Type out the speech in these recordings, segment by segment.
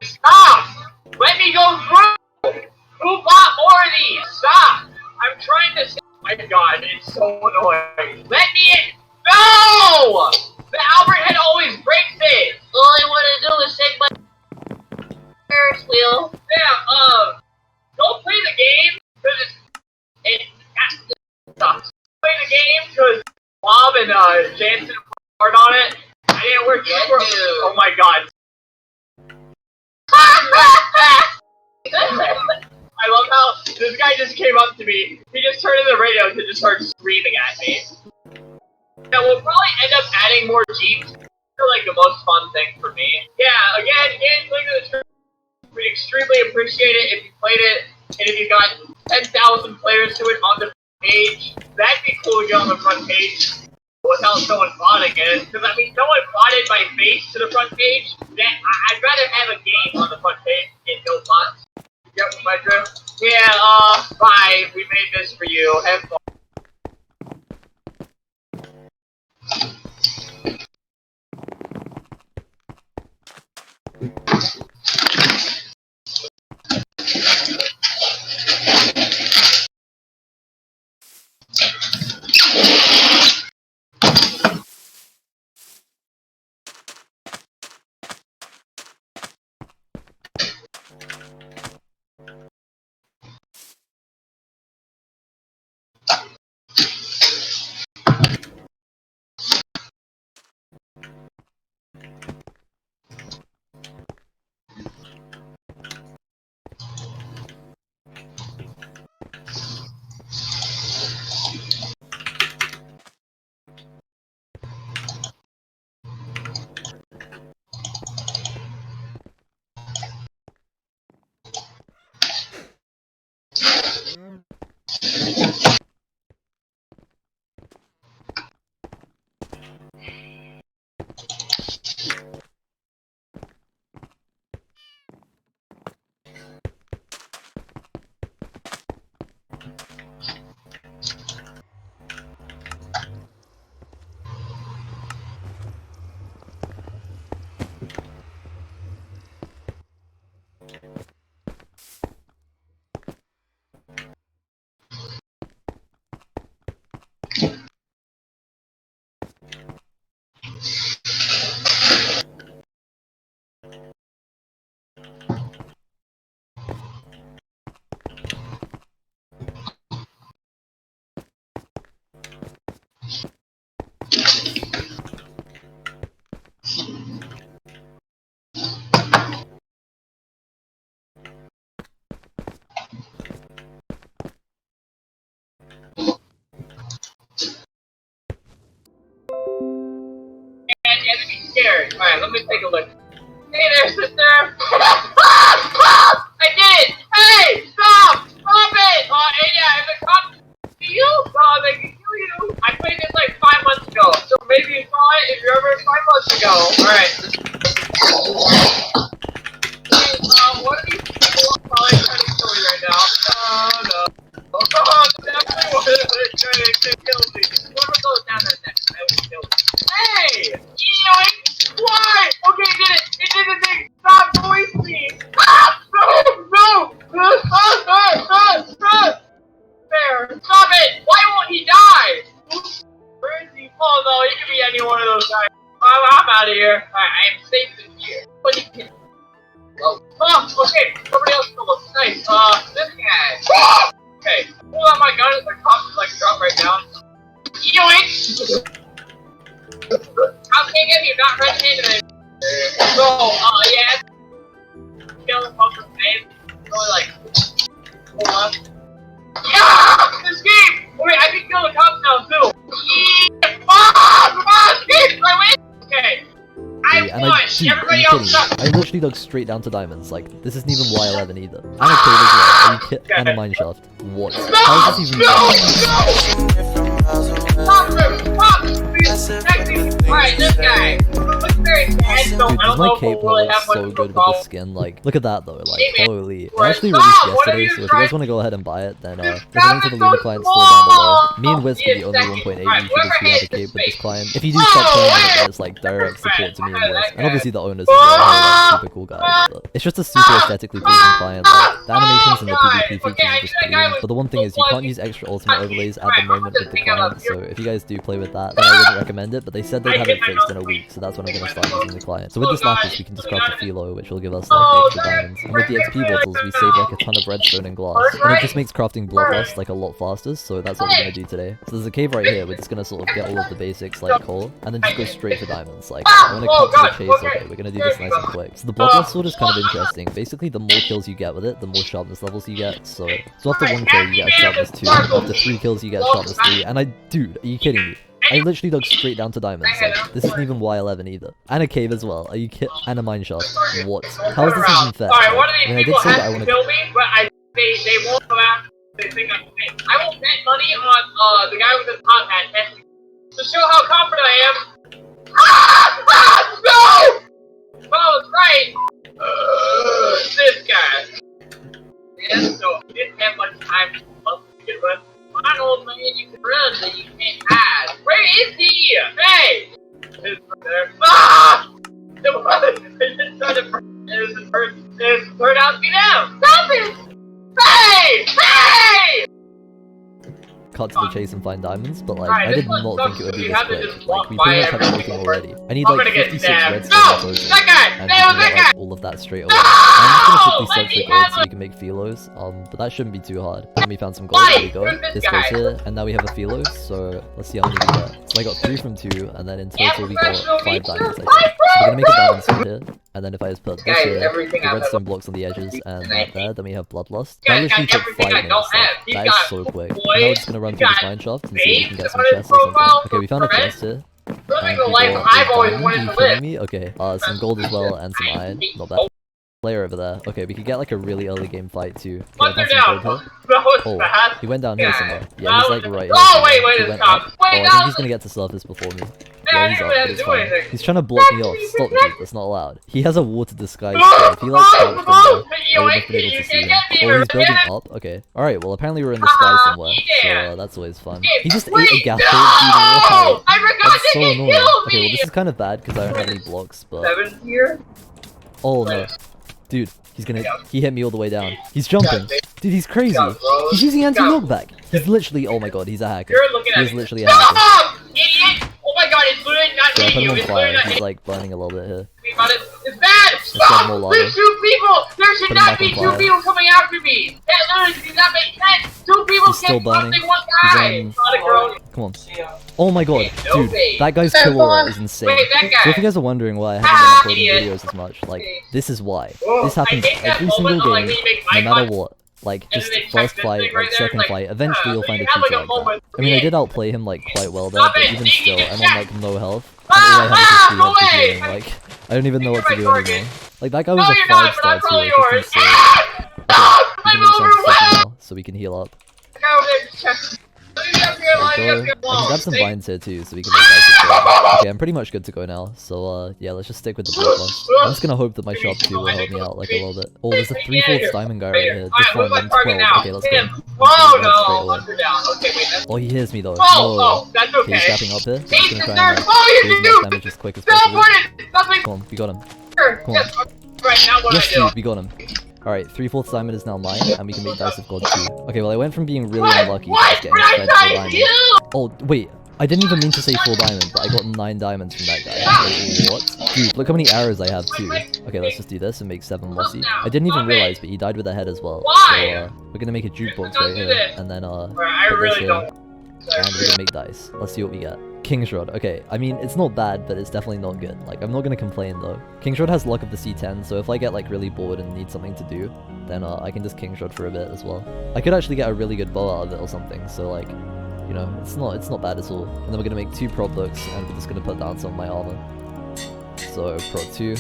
Stop! Let me go through! Who bought more of these? Stop! I'm trying to say. Oh my god, it's so annoying. Let me in! No! The Albert Head always breaks it! All I want to do is take my Ferris wheel. Yeah, don't play the game, because it sucks. Play the game, because Bob and Jansen worked hard on it. I didn't work super. Oh my god. I love how this guy just came up to me. He just turned in the radio and just started screaming at me. Yeah, we'll probably end up adding more Jeeps. They're like the most fun thing for me. Yeah, again, link to the stream. We'd extremely appreciate it if you played it, and if you got 10,000 players to it on the page. That'd be cool to get on the front page without someone botting it. Because, I mean, someone botted my face to the front page. I'd rather have a game on the front page and no bots. Yep, my drift. Yeah, bye. We made this for you. Have fun. Alright, let me take a look. Hey there, sister! I did! Hey! Stop! Stop it! Yeah, if the cops see you, they can kill you. I played this like 5 months ago, so maybe you saw it if you remember 5 months ago. Alright. Hey, what are these people probably trying to kill me right now? Oh, no. Oh, definitely one of them trying to kill me. Whoever goes down there next, I will kill you. Hey! Yoink! Why? Okay, it did it! It did the thing! Stop voicing me! Ah! No! There! Stop it! Why won't he die? Where is he? Oh no, he could be any one of those guys. I'm out of here. Alright, I am safe in here. But he can. Oh, okay. Somebody else looks nice. This guy. Okay. Pull out my gun as the cops just like drop right down. Yoink! How can you not red-handed? So, yeah. Kill him off the face. Really like. Hold on. Yeah! Escape! Wait, I can kill the cops now too. Yeah! Come on! Escape! I win! Okay. I won! Everybody else sucks! I literally dug straight down to diamonds. Like, this isn't even Y11 either. And a cave as well. Are you kidding? And a mineshaft. What? How is this even Alright, this guy. Looks very sad, so I don't know my if cape we'll really looks have much so of a good with problem. the skin. Like, look at that though. Like, holy. I Right, actually stop! released What are yesterday, you so if you trying- guys want to go ahead and buy it, then there's a Stop link to it the so Luna client store down below. Me and Wiz are the only 1.8 Alright, YouTubers who have a cape with this client. If you do stop playing it, there's like direct support to me and Wiz. And obviously the owners as well, who are like super cool guys. It's just a super aesthetically pleasing client. Like, the animations and the PvP features are just clean. But the one thing is, you can't use extra ultimate overlays at the moment with the client, so if you guys do play with that, then I wouldn't recommend it, but they said they'd have it fixed in a week, so that's when I'm gonna start using the client. So with this lapis, we can just craft a philo, which will give us like extra diamonds. And with the XP bottles, we save like a ton of redstone and glass. And it just makes crafting bloodlust like a lot faster, so that's what we're gonna do today. So there's a cave right here, we're just gonna sort of get all of the basics like coal, and then just go straight for diamonds. Like, I'm gonna cut to the chase, okay, we're gonna do this nice and quick. So the bloodlust sword is kind of interesting. Basically, the more kills you get with it, the more sharpness levels you get. So after 1 kill, you get a sharpness 2. After 3 kills, you get sharpness 3. And dude, are you kidding me? I literally dug straight down to diamonds. Like, this isn't even Y11 either. And a cave as well. Are you kidding? And a mine shaft. What? How is this even fair? Like, I mean, I did say that I want to kill me, but they won't come after. They think I'm fake. I will bet money on the guy with the top hat to show how confident I am. No! Oh, that's right. This guy. Yeah, so he didn't have much time to begin with. One old man you can run that you can't hide. Where is he? Hey! It's right there. Ah! It turned out to be them. Stop it! Hey! Hey! cut to the chase and find diamonds, but like, I did not think it would be this quick. Like, we pretty much have everything already. I need like 56 redstone total, and we can get like all of that straight away. I'm just gonna quickly search for gold so we can make philos, but that shouldn't be too hard. And we found some gold, there we go. This goes here, and now we have a philo, so let's see how many we get. So I got 3 from 2, and then in total we got 5 diamonds, I think. So we're gonna make a diamond sword here, and then if I just put this here, the redstone blocks on the edges, and that there, then we have bloodlust. That literally took 5 minutes, like, that is so quick. And now we're just gonna run through this mine shaft and see if we can get some chests or something. Okay, we found a chest here. And we got a diamond. Are you kidding me? Okay, some gold as well, and some iron. Not bad. Player over there. Okay, we could get like a really early game fight too. Okay, I found some gold here. Oh, he went down here somewhere. Yeah, he's like right here. Oh, wait, he went up. Oh, I think he's gonna get to surface before me. Yeah, he's up, but it's fine. He's trying to block me off. Stop, dude. That's not allowed. He has a water disguise. So if he like crouched from there, I would have been able to see him. Oh, he's building up. Okay. Alright, well apparently we're in the sky somewhere. So that's always fun. He just ate a gas dude. Wow. That's so annoying. Okay, well this is kind of bad because I don't have any blocks, but... Oh no. Dude, he hit me all the way down. He's jumping. Dude, he's crazy. He's using anti-knockback. He's literally, oh my god, he's a hacker. He's literally a hacker. Idiot! Oh my god, it's literally not So I put him on fire. He's like burning a little bit here. It's bad! Stop! There's 2 people! There should not be 2 people coming after me! That literally does not make sense! 2 people can't fucking 1 guy! Come on. Oh my god, dude, that guy's kill aura is insane. Wait, that guy. So if you guys are wondering why I haven't been uploading videos as much, like, this is why. This happens every single game, no matter what. Like, just first fight, like, second fight, eventually you'll find a cheater like that. I mean, I did outplay him, like, quite well there, but even still, I'm on, like, no health. And all I have is a 3 health healing, like, I don't even know what to do anymore. Like, that guy was a 5-star too, which is insane. Okay, we can make some stuff now, so we can heal up. I can grab some vines here too, so we can make that. Okay, I'm pretty much good to go now, so yeah, let's just stick with the bloodlust. I'm just gonna hope that my shop 2 will help me out like a little bit. Oh, there's a 3/4 diamond guy right here. This one, 12. Okay, let's go. Oh, he hears me though. Oh, okay, he's gapping up here. I'm just gonna try and like, do as much damage as quick as possible. Come on, we got him. Come on. Yes, dude, we got him. Alright, 3/4 diamond is now mine, and we can make dice of god too. Okay, well I went from being really unlucky to just getting fed full diamond. Oh, wait, I didn't even mean to say full diamond, but I got 9 diamonds from that guy. Like, what? Dude, look how many arrows I have too. Okay, let's just do this and make 7 mossy. I didn't even realize, but he died with a head as well. So, we're gonna make a jukebox right here, and then, put this here. And we're gonna make dice. Let's see what we get. King's Rod. Okay, I mean, it's not bad, but it's definitely not good. Like, I'm not gonna complain though. King's Rod has luck of the C10, so if I get like really bored and need something to do, then I can just King's Rod for a bit as well. I could actually get a really good bow out of it or something, so like, you know, it's not bad at all. And then we're gonna make 2 prop books, and we're just gonna put down some of my armor. So, prop 2.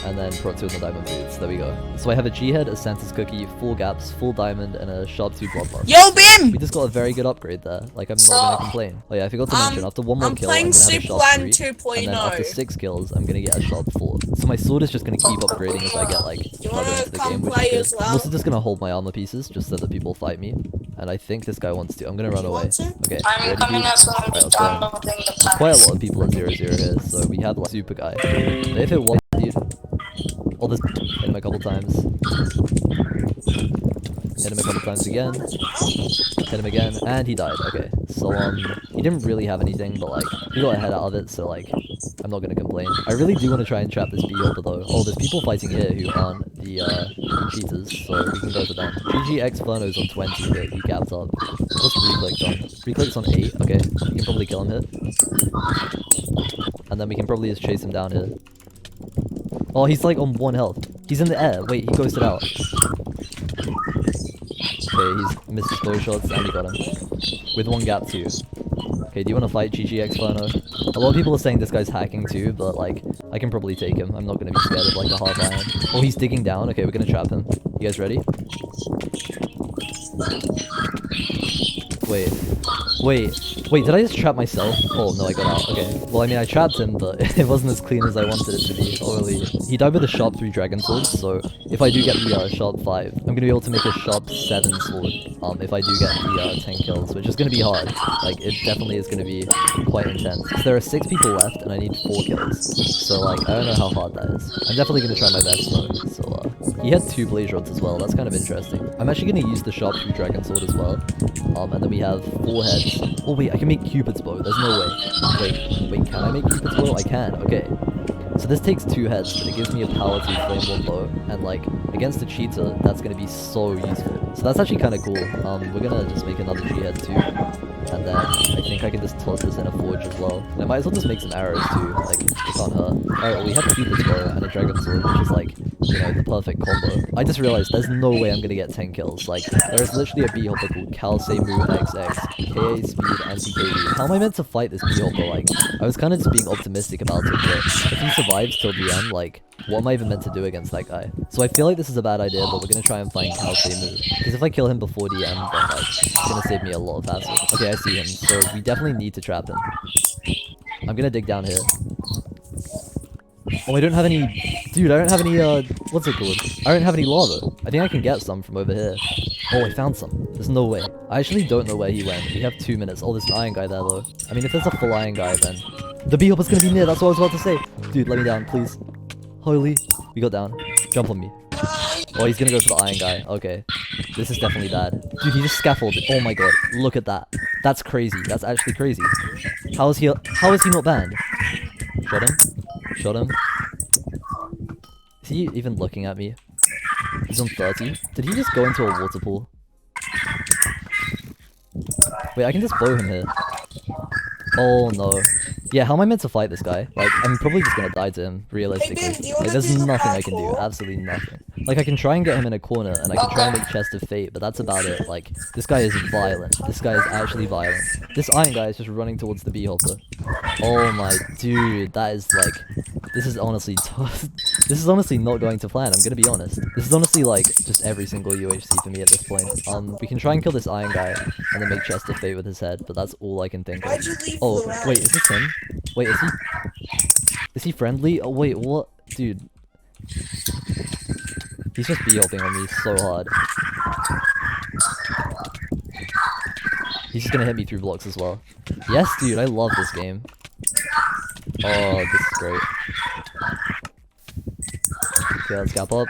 And then prot 2 on the diamond boots. There we go. So I have a G-head, a Santa's cookie, 4 gaps, full diamond, and a sharp 2 bloodlust. Yo, Bim! We just got a very good upgrade there. Like, I'm not gonna complain. Oh yeah, I forgot to mention, after 1 more kill, I'm gonna have a sharp 3, and then after 6 kills, I'm gonna get a sharp 4. So my sword is just gonna keep upgrading as I get, like, further into the game, which is good. I'm also just gonna hold my armor pieces, just so that people fight me. And I think this guy wants to. I'm gonna run away. Okay, ready, dude? Alright, let's go. There's quite a lot of people at 0-0 here, so we have, like, super guy. But if it was, dude... Oh, this hit him a couple times. Hit him a couple times again. Hit him again, and he died. Okay, so he didn't really have anything, but like he got a head out of it, so like I'm not gonna complain. I really do want to try and trap this beehive though. Oh, there's people fighting here who aren't the cheaters, so we can go for them. GGX Furno's on 20, but he gapped up. What's Reclicked on? Reclick's on 8. Okay, we can probably kill him here, and then we can probably just chase him down here. Oh, he's like on 1 health. He's in the air. Wait, he ghosted out. Okay, he's missed his bow shots and he got him. With 1 gap too. Okay, do you want to fight GGX Furno? A lot of people are saying this guy's hacking too, but like, I can probably take him. I'm not going to be scared of like a half iron. Oh, he's digging down. Okay, we're going to trap him. You guys ready? Wait, did I just trap myself? Oh, no, I got out. Okay. Well, I mean, I trapped him, but it wasn't as clean as I wanted it to be. Holy. He died with a sharp 3 dragon swords, so if I do get the sharp 5, I'm gonna be able to make a sharp 7 sword, if I do get the 10 kills, which is gonna be hard. Like, it definitely is gonna be quite intense. So there are 6 people left, and I need 4 kills. So, like, I don't know how hard that is. I'm definitely gonna try my best, though. So, he had 2 blaze rods as well. That's kind of interesting. I'm actually gonna use the sharp 3 dragon sword as well. And then we have 4 heads. Oh wait, I can make Cupid's bow. There's no way. Wait, can I make Cupid's bow? I can. Okay. So this takes 2 heads, but it gives me a power 2 flame 1 bow, and like against a cheater, that's gonna be so useful. So that's actually kind of cool. We're gonna just make another G head too, and then I think I can just toss this in a forge as well. And I might as well just make some arrows too. Like it can't hurt. Alright, well, we have Cupid's bow and a dragon sword, which is like, you know, the perfect combo. I just realized there's no way I'm gonna get 10 kills. Like there is literally a beehopper called Calcemu XX, KA speed anti-KD. How am I meant to fight this beehopper? Like I was kind of just being optimistic about it, but if he survives till the end, like what am I even meant to do against that guy? So I feel like this is a bad idea, but we're gonna try and find Calcemu, because if I kill him before the end, then like it's gonna save me a lot of hassle. Okay, I see him, so we definitely need to trap him. I'm gonna dig down here. Oh, I don't have any... Dude, I don't have any, what's it called? I don't have any lava. I think I can get some from over here. Oh, I found some. There's no way. I actually don't know where he went. We have 2 minutes. Oh, there's an iron guy there, though. I mean, if there's a full iron guy, then... The beehopper's gonna be near, that's what I was about to say. Dude, let me down, please. Holy. We got down. Jump on me. Oh, he's gonna go for the iron guy. Okay. This is definitely bad. Dude, he just scaffolded. Oh my god. Look at that. That's crazy. That's actually crazy. How is he not banned? Shot him. Shot him. Is he even looking at me? He's on 30. Did he just go into a water pool? Wait, I can just blow him here. Oh no. Yeah, how am I meant to fight this guy? Like, I'm probably just gonna die to him, realistically. Like, there's nothing I can do. Absolutely nothing. Like, I can try and get him in a corner, and I can try and make Chest of Fate, but that's about it. Like, this guy is violent. This guy is actually violent. This iron guy is just running towards the beehopper. Oh my dude, that is like... This is honestly this is honestly not going to plan, I'm gonna be honest. This is honestly like just every single UHC for me at this point. We can try and kill this iron guy and then make Chest of Fate with his head, but that's all I can think of. Oh, wait, is this him? Wait, is he friendly? Oh wait, what? Dude. He's just beehoping on me so hard. He's just gonna hit me through blocks as well. Yes, dude, I love this game. Oh, this is great. Okay, let's gap up.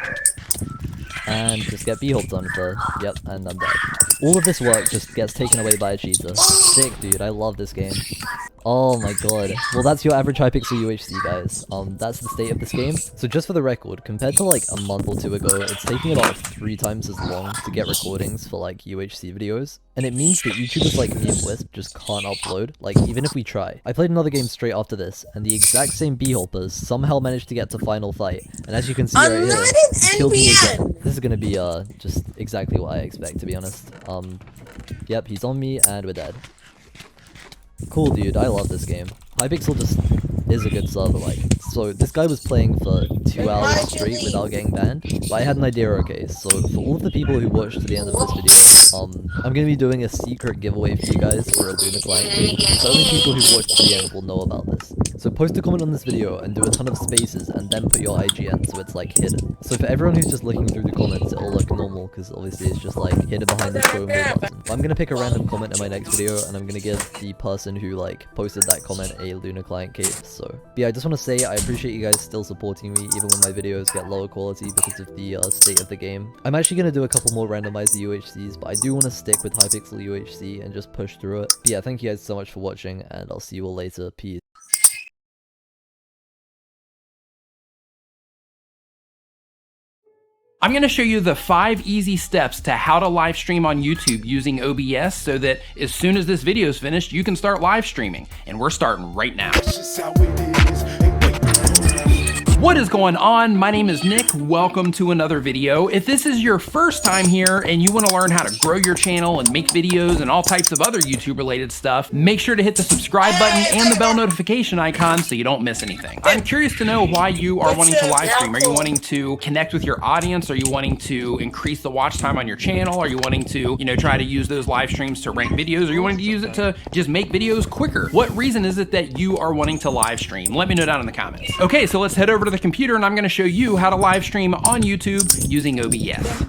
And just get beehoped on for... Yep, and I'm dead. All of this work just gets taken away by a cheater. Sick, dude, I love this game. Oh my god. Well, that's your average Hypixel UHC, guys. That's the state of this game. So just for the record, compared to like a month or 2 ago, it's taking about 3 times as long to get recordings for like UHC videos. And it means that YouTubers like me and Wisp just can't upload, like even if we try. I played another game straight after this, and the exact same beehoppers somehow managed to get to final fight. And as you can see right here, he killed me again. This is gonna be just exactly what I expect, to be honest. Yep, he's on me and we're dead. Cool, dude, I love this game. Hypixel just is a good server, like. So this guy was playing for 2 hours straight without getting banned, but I had an idea. Okay, so for all of the people who watched to the end of this video, I'm gonna be doing a secret giveaway for you guys for a Luna client key. So only people who watched to the end will know about this. So post a comment on this video and do a ton of spaces and then put your IGN so it's like hidden. So for everyone who's just looking through the comments, it'll look normal because obviously it's just like hidden behind the show more button. But I'm gonna pick a random comment in my next video and I'm gonna give the person who like posted that comment a Luna client cave. So but yeah, I just want to say I appreciate you guys still supporting me even when my videos get lower quality because of the state of the game. I'm actually gonna do a couple more randomized UHCs, but I do want to stick with Hypixel UHC and just push through it. But yeah, thank you guys so much for watching and I'll see you all later. Peace. I'm going to show you the 5 easy steps to how to live stream on YouTube using OBS so that as soon as this video is finished, you can start live streaming. And we're starting right now. What is going on? My name is Nick. Welcome to another video. If this is your first time here and you want to learn how to grow your channel and make videos and all types of other YouTube related stuff, make sure to hit the subscribe button and the bell notification icon so you don't miss anything. I'm curious to know why you are wanting to live stream. Are you wanting to connect with your audience? Are you wanting to increase the watch time on your channel? Are you wanting to, try to use those live streams to rank videos? Are you wanting to use it to just make videos quicker? What reason is it that you are wanting to live stream? Let me know down in the comments. Okay, so let's head over to the computer and I'm going to show you how to live stream on YouTube using OBS.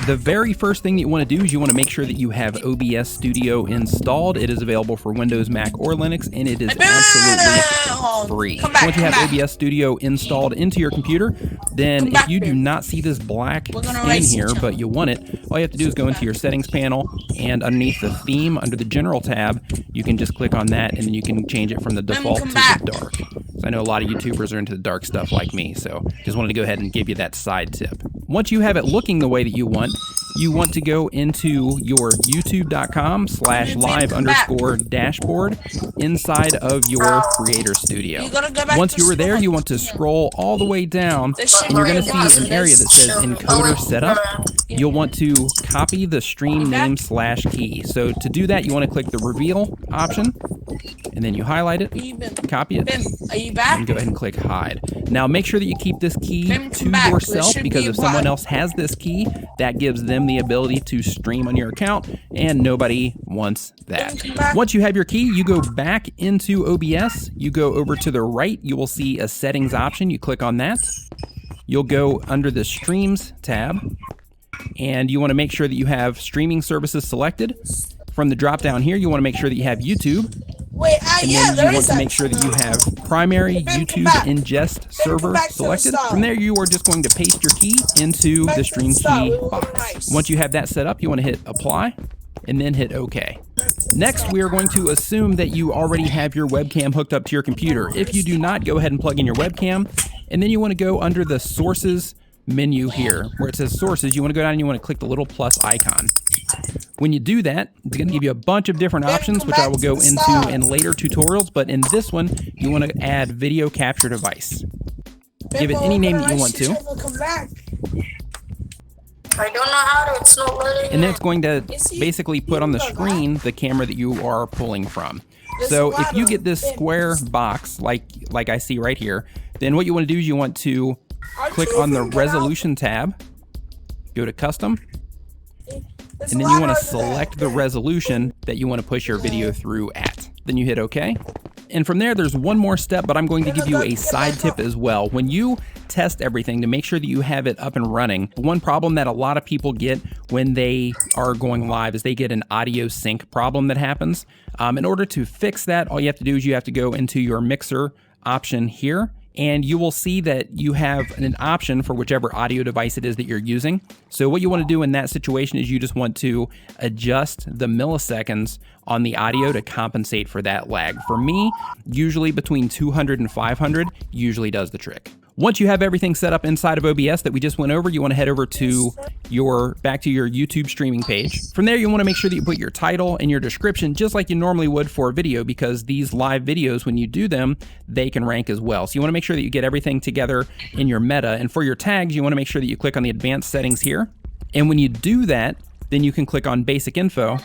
The very first thing that you want to do is you want to make sure that you have OBS Studio installed. It is available for Windows, Mac, or Linux, and it is absolutely free. Once you have OBS Studio installed into your computer, then if you do not see this black skin here, but you want it, all you have to do is go into your settings panel, and underneath the theme, under the general tab, you can just click on that, and then you can change it from the default to the dark. So I know a lot of YouTubers are into the dark stuff like me, so just wanted to go ahead and give you that side tip. Once you have it looking the way that you want to go into your youtube.com/live_dashboard inside of your Creator Studio. Once you are there, you want to scroll all the way down and you're going to see an area that says encoder setup. You'll want to copy the stream name /key. So to do that, you want to click the reveal option and then you highlight it, copy it, and go ahead and click hide. Now make sure that you keep this key to yourself because if someone else has this key, that gives them the ability to stream on your account and nobody wants that. Once you have your key, you go back into OBS, you go over to the right, you will see a settings option, you click on that. You'll go under the streams tab and you want to make sure that you have streaming services selected. From the drop down here, you want to make sure that you have YouTube. And then you want to make sure that you have primary YouTube ingest server selected. From there, you are just going to paste your key into the stream key box. Once you have that set up, you want to hit apply and then hit OK. Next, we are going to assume that you already have your webcam hooked up to your computer. If you do not, go ahead and plug in your webcam. And then you want to go under the sources menu here where it says sources. You want to go down and you want to click the little plus icon. When you do that, it's going to give you a bunch of different options, which I will go into in later tutorials. But in this one, you want to add video capture device. Give it any name that you want to. I don't know how to, it's not letting. And then it's going to basically put on the screen the camera that you are pulling from. So if you get this square box like I see right here, then what you want to do is you want to click on the resolution tab, go to custom, and then you want to select the resolution that you want to push your video through at. Then you hit OK. And from there, there's one more step, but I'm going to give you a side tip as well. When you test everything to make sure that you have it up and running, one problem that a lot of people get when they are going live is they get an audio sync problem that happens. In order to fix that, all you have to do is you have to go into your mixer option here, and you will see that you have an option for whichever audio device it is that you're using. So what you want to do in that situation is you just want to adjust the milliseconds on the audio to compensate for that lag. For me, usually between 200 and 500 usually does the trick. Once you have everything set up inside of OBS that we just went over, you want to head over to back to your YouTube streaming page. From there, you want to make sure that you put your title and your description just like you normally would for a video, because these live videos, when you do them, they can rank as well. So you want to make sure that you get everything together in your meta. And for your tags, you want to make sure that you click on the advanced settings here. And when you do that, then you can click on basic info,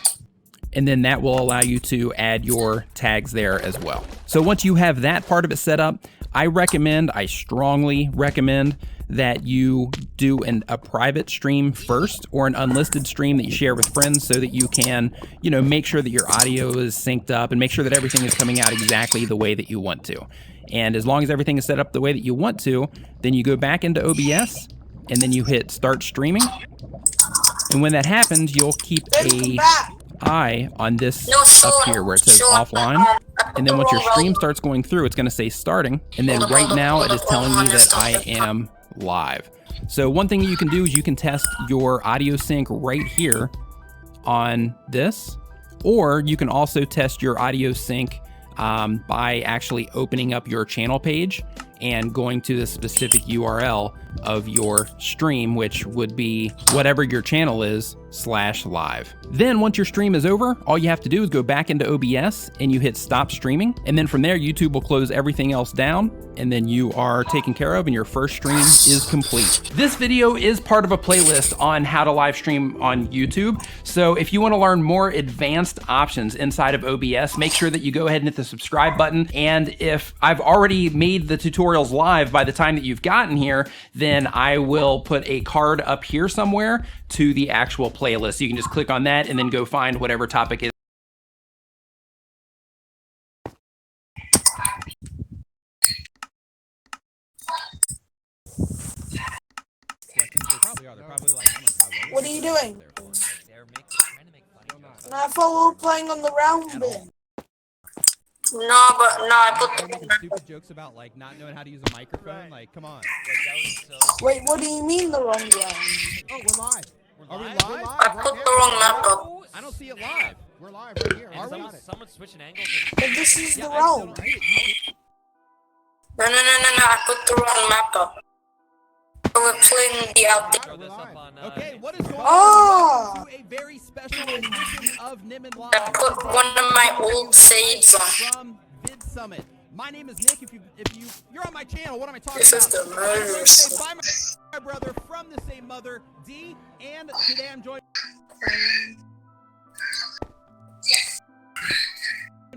and then that will allow you to add your tags there as well. So once you have that part of it set up, I strongly recommend that you do a private stream first, or an unlisted stream that you share with friends, so that you can, make sure that your audio is synced up and make sure that everything is coming out exactly the way that you want to. And as long as everything is set up the way that you want to, then you go back into OBS and then you hit start streaming. And when that happens, you'll keep a eye on this up here where it says offline. And then once your stream starts going through, it's going to say starting. And then right now it is telling me that I am live. So one thing that you can do is you can test your audio sync right here on this, or you can also test your audio sync by actually opening up your channel page and going to the specific URL of your stream, which would be whatever your channel is /live. Then once your stream is over, all you have to do is go back into OBS and you hit stop streaming. And then from there, YouTube will close everything else down and then you are taken care of and your first stream is complete. This video is part of a playlist on how to live stream on YouTube. So if you want to learn more advanced options inside of OBS, make sure that you go ahead and hit the subscribe button. And if I've already made the tutorials live by the time that you've gotten here, then I will put a card up here somewhere to the actual playlist. You can just click on that and then go find whatever topic is. What are you doing? I thought we were playing on the round bin. I put Stupid jokes about like not knowing how to use a microphone. Like, come on. Wait, what do you mean the wrong round? Oh, we're live. Are we live? I put the wrong map up. I don't see it live. We're live right here. Someone's switching angles. But this is the round. No, I put the wrong map up. We're playing the outdate. Okay, what is going Oh! on? To a very special edition of Nimin Live. I put one of my old saves on. From Vid Summit. My name is Nick. If you're on my channel, what am I talking This about? is the murders. By my brother from the same mother, D, and today I'm joined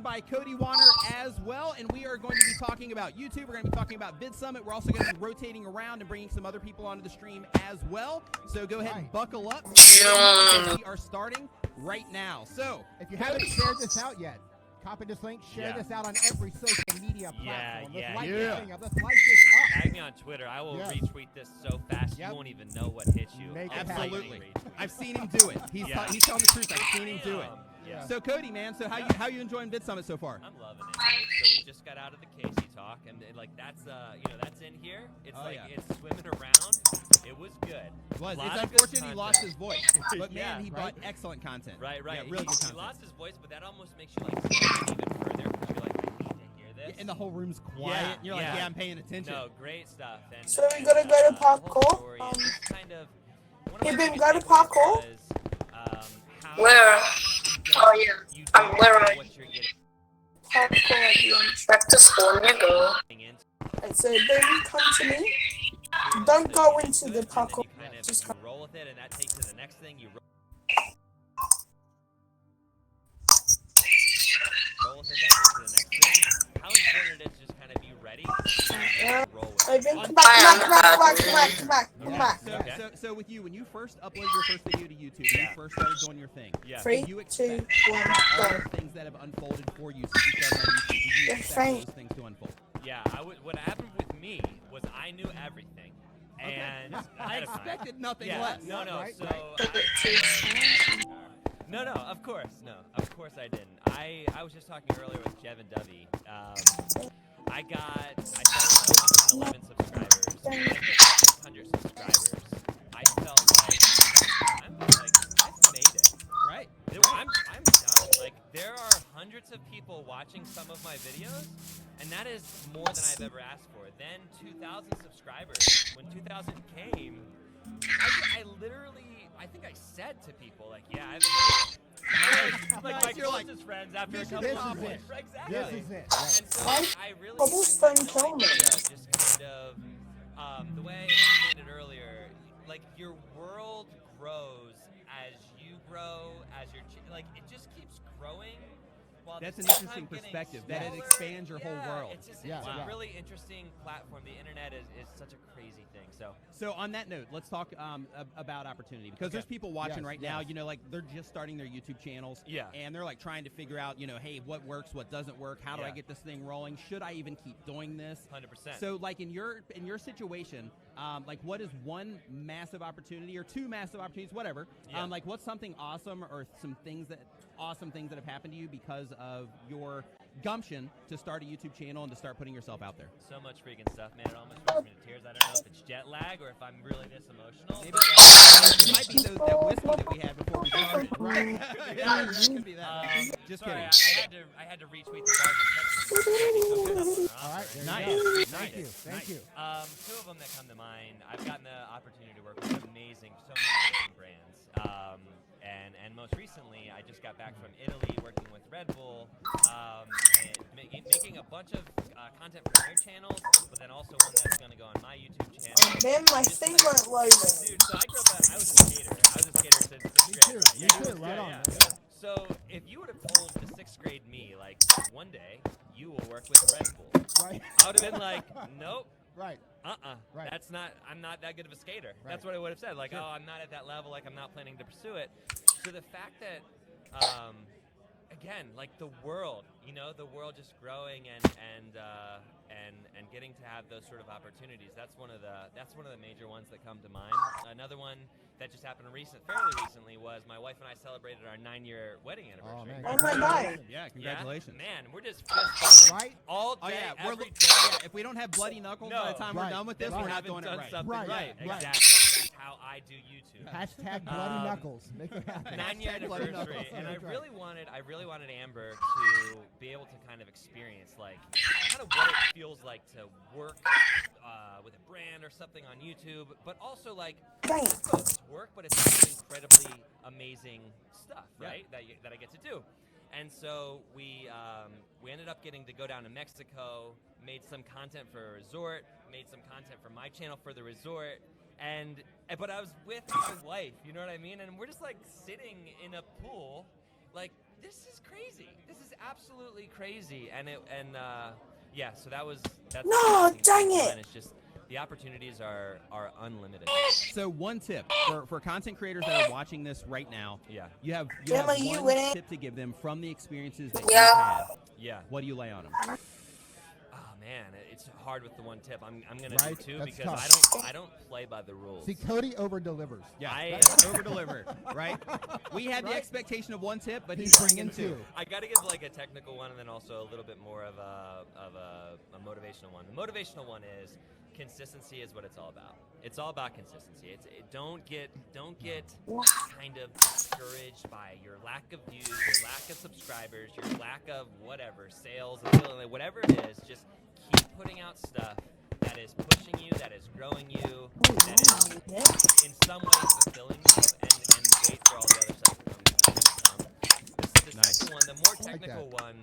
by Cody Warner as well, and we are going to be talking about YouTube. We're going to be talking about Vid Summit. We're also going to be rotating around and bringing some other people onto the stream as well. So go ahead and buckle up. We are starting right now. So If you haven't shared this out yet, copy this link, share this out on every social media platform. Let's light this thing up. Let's light this up. Tag me on Twitter. I will retweet this so fast you won't even know what hit you. Make it absolutely, Retweet. I've seen him do it. He's telling the truth. I've seen him do it. Yeah. So Cody, man, so how you enjoying Vid Summit so far? I'm loving it. So we just got out of the Casey talk, and like that's that's in here. It's it's swimming around. It was good. It was. Lot It's of good unfortunate he lost content. his voice, but Yeah, man, he brought excellent content. Right. Yeah, really good He content. lost his voice, but that almost makes you like listen even further because you're like, I need to hear this. And the whole room's quiet. You're like, I'm paying attention. No, great stuff. And, So we gotta go to the whole parkour. story is just kind of one of Hey, my babe, biggest go to takeaways parkour? was, how Where? Oh, yeah. you I'm don't where know I- what you're getting Parkour at the end. Back to spawn you go. into. Right, so baby, come to me. Don't go into the And then parkour. you kind of Just come. roll with it, and that takes you to the next thing. You roll with it, that takes you to the next thing. How important it is just kind of be ready and roll with it. Baby, come back. So with you, when you first uploaded your first video to YouTube, when you first started doing your thing, Yeah. 3, you 2, 1, all go. the things that have unfolded for you since you started on YouTube, did you You're expect faint. those things to unfold? Yeah, what happened with me was I knew everything, and I ahead of time. expected nothing Yeah, less. no. Right, So right. no, of course I didn't. I was just talking earlier with Jev and Dovey. I started with 111 subscribers. When I hit 100 subscribers, I felt like I've made it. Right. I'm done. Like there are hundreds of people watching some of my videos, and that is more than I've ever asked for. Then 2,000 subscribers. When 2,000 came, I literally, I think I said to people like, yeah, I've made it. Like my You're like, closest friends after a this couple is of it. weeks. Exactly. This is it. And so I really Cobblestone kind of kill me. just kind of the way I explained it earlier, like your world grows as you grow, as your like it just keeps growing. While at That's the an same interesting time getting perspective, that it smaller. expands your whole Yeah, world. It's just Yeah, it's yeah. a really interesting platform. The internet is such a crazy thing. So on that note, let's talk about opportunity, because there's people watching right now, you know, like they're just starting their YouTube channels, and they're like trying to figure out, you know, hey, what works, what doesn't work, how do I get this thing rolling, should I even keep doing this? 100%. So like in your situation, like what is one massive opportunity or two massive opportunities, whatever, like what's something awesome or some things that have happened to you because of your gumption to start a YouTube channel and to start putting yourself out there? So much freaking stuff, man. It almost brings me to tears. I don't know if it's jet lag or if I'm really this emotional. Maybe it might be that whiskey that we had before we started. Right. Yeah, it could be that. Just sorry, kidding. I had to retweet the bars and text. All right, there Nice. you go. Nice. Thank you. Two of them that come to mind. I've gotten the opportunity to work with so many amazing brands. And most recently, I just got back from Italy working with Red Bull, and making a bunch of content for their channels, but then also one that's going to go on my YouTube channel. Man, my thing went loading. Dude, so I grew up, I was a skater. I was a skater since 6th grade. Me too, right on. So if you would have told the 6th grade me, like, one day, you will work with Red Bull, Right. I would have been like, nope. Right. Right. That's not, I'm not that good of a skater. Right. That's what I would have said. Like, Sure. oh, I'm not at that level. Like, I'm not planning to pursue it. So the fact that, again, like the world just growing and getting to have those sort of opportunities. That's one of the major ones that come to mind. Another one that just happened fairly recently was my wife and I celebrated our 9-year wedding anniversary. man. Oh my God. Yeah, congratulations. Yeah? Man, we're just fist bumping Right? all day, we're every day. yeah, if we don't have bloody knuckles No. by the time we're Right. done with this, Right. we're not haven't doing it done right. something Right. right. Right. Exactly. That's how I do YouTube. Hashtag bloody knuckles. Make it happen. 9-year Hashtag bloody anniversary, knuckles. and I That's right. really wanted Amber to be able to kind of experience like kind of what it feels like to work with a brand or something on YouTube, but also like it's work, but it's also incredibly amazing stuff, right? That I get to do. And so we ended up getting to go down to Mexico, made some content for a resort, made some content for my channel for the resort, but I was with my wife, you know what I mean? And we're just like sitting in a pool, like this is crazy. This is absolutely crazy. So that's No, dang it. And it's just the opportunities are unlimited. So one tip for content creators that are watching this right now, you have Gemma, you one in it? tip to give them from the experiences that you've Yeah. had. Yeah. What do you lay on them? Oh man, it's hard with the one tip. I'm gonna Right, do two that's because tough. I don't play by the rules. See, Cody over delivers. Yeah, I- over deliver, right? We had the Right. expectation of one tip, but He's he's bringing two. I gotta give like a technical one and then also a little bit more of a motivational one. The motivational one is consistency is what it's all about. It's all about consistency. Don't get kind of discouraged by your lack of views, your lack of subscribers, your lack of whatever sales, whatever it is. Just keep putting out stuff that is pushing you, that is growing you, that is in some way fulfilling you, and wait for all the other stuff to come. The second one, the more technical one,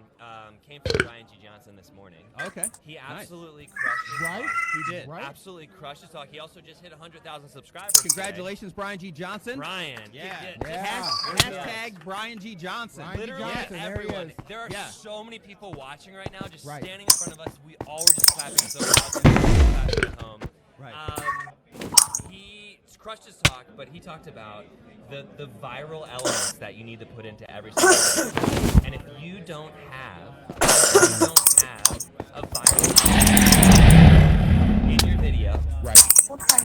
came from Brian G. Johnson this morning. Okay. He absolutely crushed his Right? talk. He did. Right? Absolutely crushed his talk. He also just hit 100,000 subscribers. Congratulations, Brian G. Johnson. today. Brian. Yeah. Yeah. Hashtag Brian G. Johnson. Brian G. Literally Johnson, there he everyone. is. There are Yeah. so many people watching right now, just Right. standing in front of us. We all were just clapping so loud. We were clapping at home. Right. He crushed his talk, but he talked about the viral elements that you need to put into every single video. And if you don't have a viral element in your video, Right.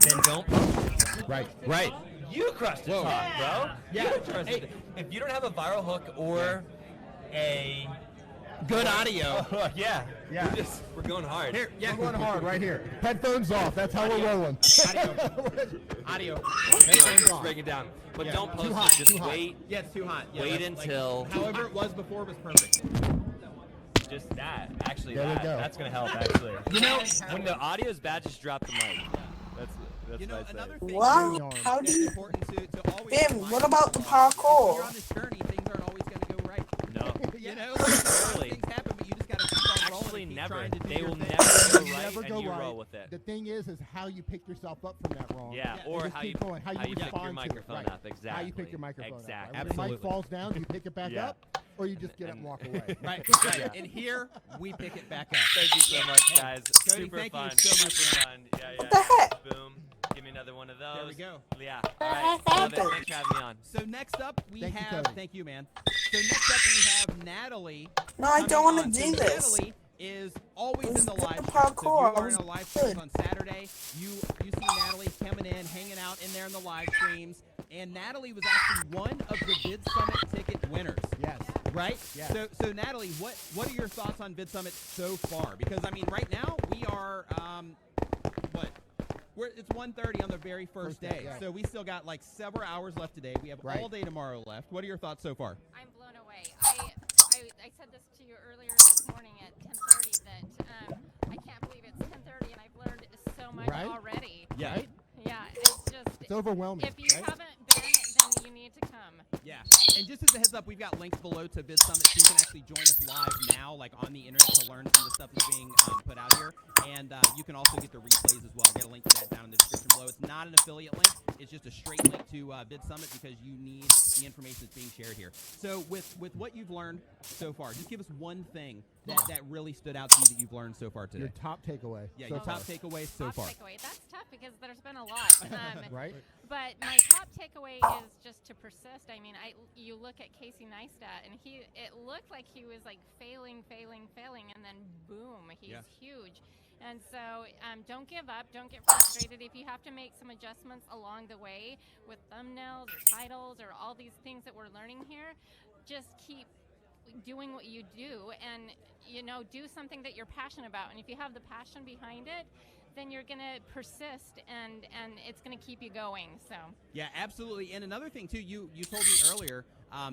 then don't post it. Right. Right. You crushed his talk, bro. Yeah. You crushed it. If you don't have a viral hook or a Good audio. yeah, Yeah. we're going hard. Here, yeah. We're going hard right here. Headphones off. That's how we're rolling. Audio. Let's off. break it down. But Yeah. don't post Too hot, it. Just too hot. wait. Yeah, it's too hot. Yeah, Wait that's until- however it was before was perfect. Just that. Actually, There we go. that's gonna help. Actually, You know, when the audio is bad, just drop the mic. That's you know, what I say. another thing Wow, how do that's you... important to always Tim, remind what about the yourself, when parkour? you're on this journey, things aren't always going to go right. No. You know, like, Really. things happen, but you just got to keep on rolling. Actually, and keep never. trying to do They your will thing. never go They right, never go and you right. roll with it. The thing is how you pick yourself up from that wrong. Yeah, And or just how keep you going, how you pick your respond to it. microphone Right. up. Exactly. How you pick your microphone Exactly. up. Right? When the mic Absolutely. falls down, you pick it back Yeah. up, or you just get up and walk away. Right, right. And here, we pick it back up. Thank you so much, guys. Cody, Super thank you fun. so much, Super man. fun. Yeah, yeah. What the heck? Boom. videos. There we go. Yeah. All right. Love it. Thanks for having me on. So next up we Thank you, have, Cody. thank you, man. So next up we have Natalie. No, I don't want to coming on. do So this. Natalie is always This in the is live good stream. So if parkour. you are in a live stream on Saturday, you see Natalie coming in, hanging out in there in the live streams. And Natalie was actually one of the Vid Summit ticket winners. Yes. Right? Yes. So Natalie, what are your thoughts on Vid Summit so far? Because I mean, right now we are it's 1:30 on the very first day. Yeah. So we still got like several hours left today. We have all day tomorrow left. What are your thoughts so far? I'm blown away. I said this to you earlier this morning at 10:30 that I can't believe it's 10:30 and I've learned so much already. Yeah. Right? Yeah, it's just It's overwhelming. if you right? haven't been, then you need to come. Yeah, and just as a heads up, we've got links below to Vid Summit, so you can actually join us live now, like on the internet, to learn some of the stuff that's being put out here. And you can also get the replays as well. I'll get a link to that down in the description below. It's not an affiliate link; it's just a straight link to Vid Summit because you need the information that's being shared here. So, with what you've learned so far, just give us one thing that really stood out to you that you've learned so far today. Your top takeaway. Yeah, so your top far. takeaway so Top far. takeaway. That's tough because there's been a lot. Right? But my top takeaway is just to persist. I mean, you look at Casey Neistat, and it looked like he was like failing, and then boom, he's huge. And so don't give up. Don't get frustrated. If you have to make some adjustments along the way with thumbnails or titles or all these things that we're learning here, just keep doing what you do and, do something that you're passionate about. And if you have the passion behind it, then you're going to persist and it's going to keep you going. So Yeah, absolutely. And another thing too, you told me earlier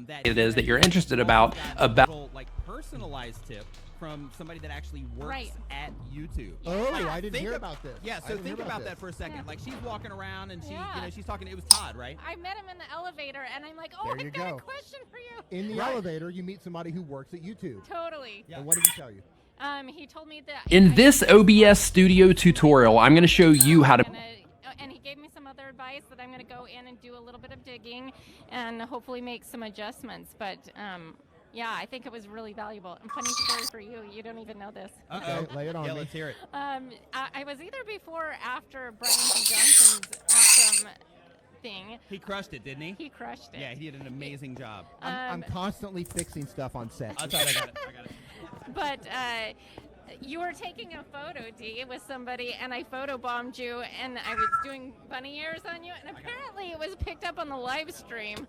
that it is that you're interested about little, like personalized tip from somebody that actually works at YouTube. Oh, Yeah. I didn't hear about this. Yeah, I so didn't think hear about this. that for a second. Yeah. Like she's walking around and Yeah. she's talking. It was Todd, right? I met him in the elevator and I'm like, There I've you got go. a question for you. In the elevator, you meet somebody who works at YouTube. Totally. And what did he tell you? He told me that In this OBS Studio tutorial, I'm going to show you how to... And he gave me some other advice that I'm going to go in and do a little bit of digging and hopefully make some adjustments. But yeah, I think it was really valuable. And funny story for you, you don't even know this. Okay, lay it on Yeah, me. let's hear it. I was either before or after Brian G. Johnson's awesome thing. He crushed it, didn't he? He crushed it. Yeah, he did an amazing job. I'm constantly fixing stuff on set. I got it. But you were taking a photo, Dee, with somebody, and I photobombed you, and I was doing bunny ears on you, and apparently it was picked up on the live stream.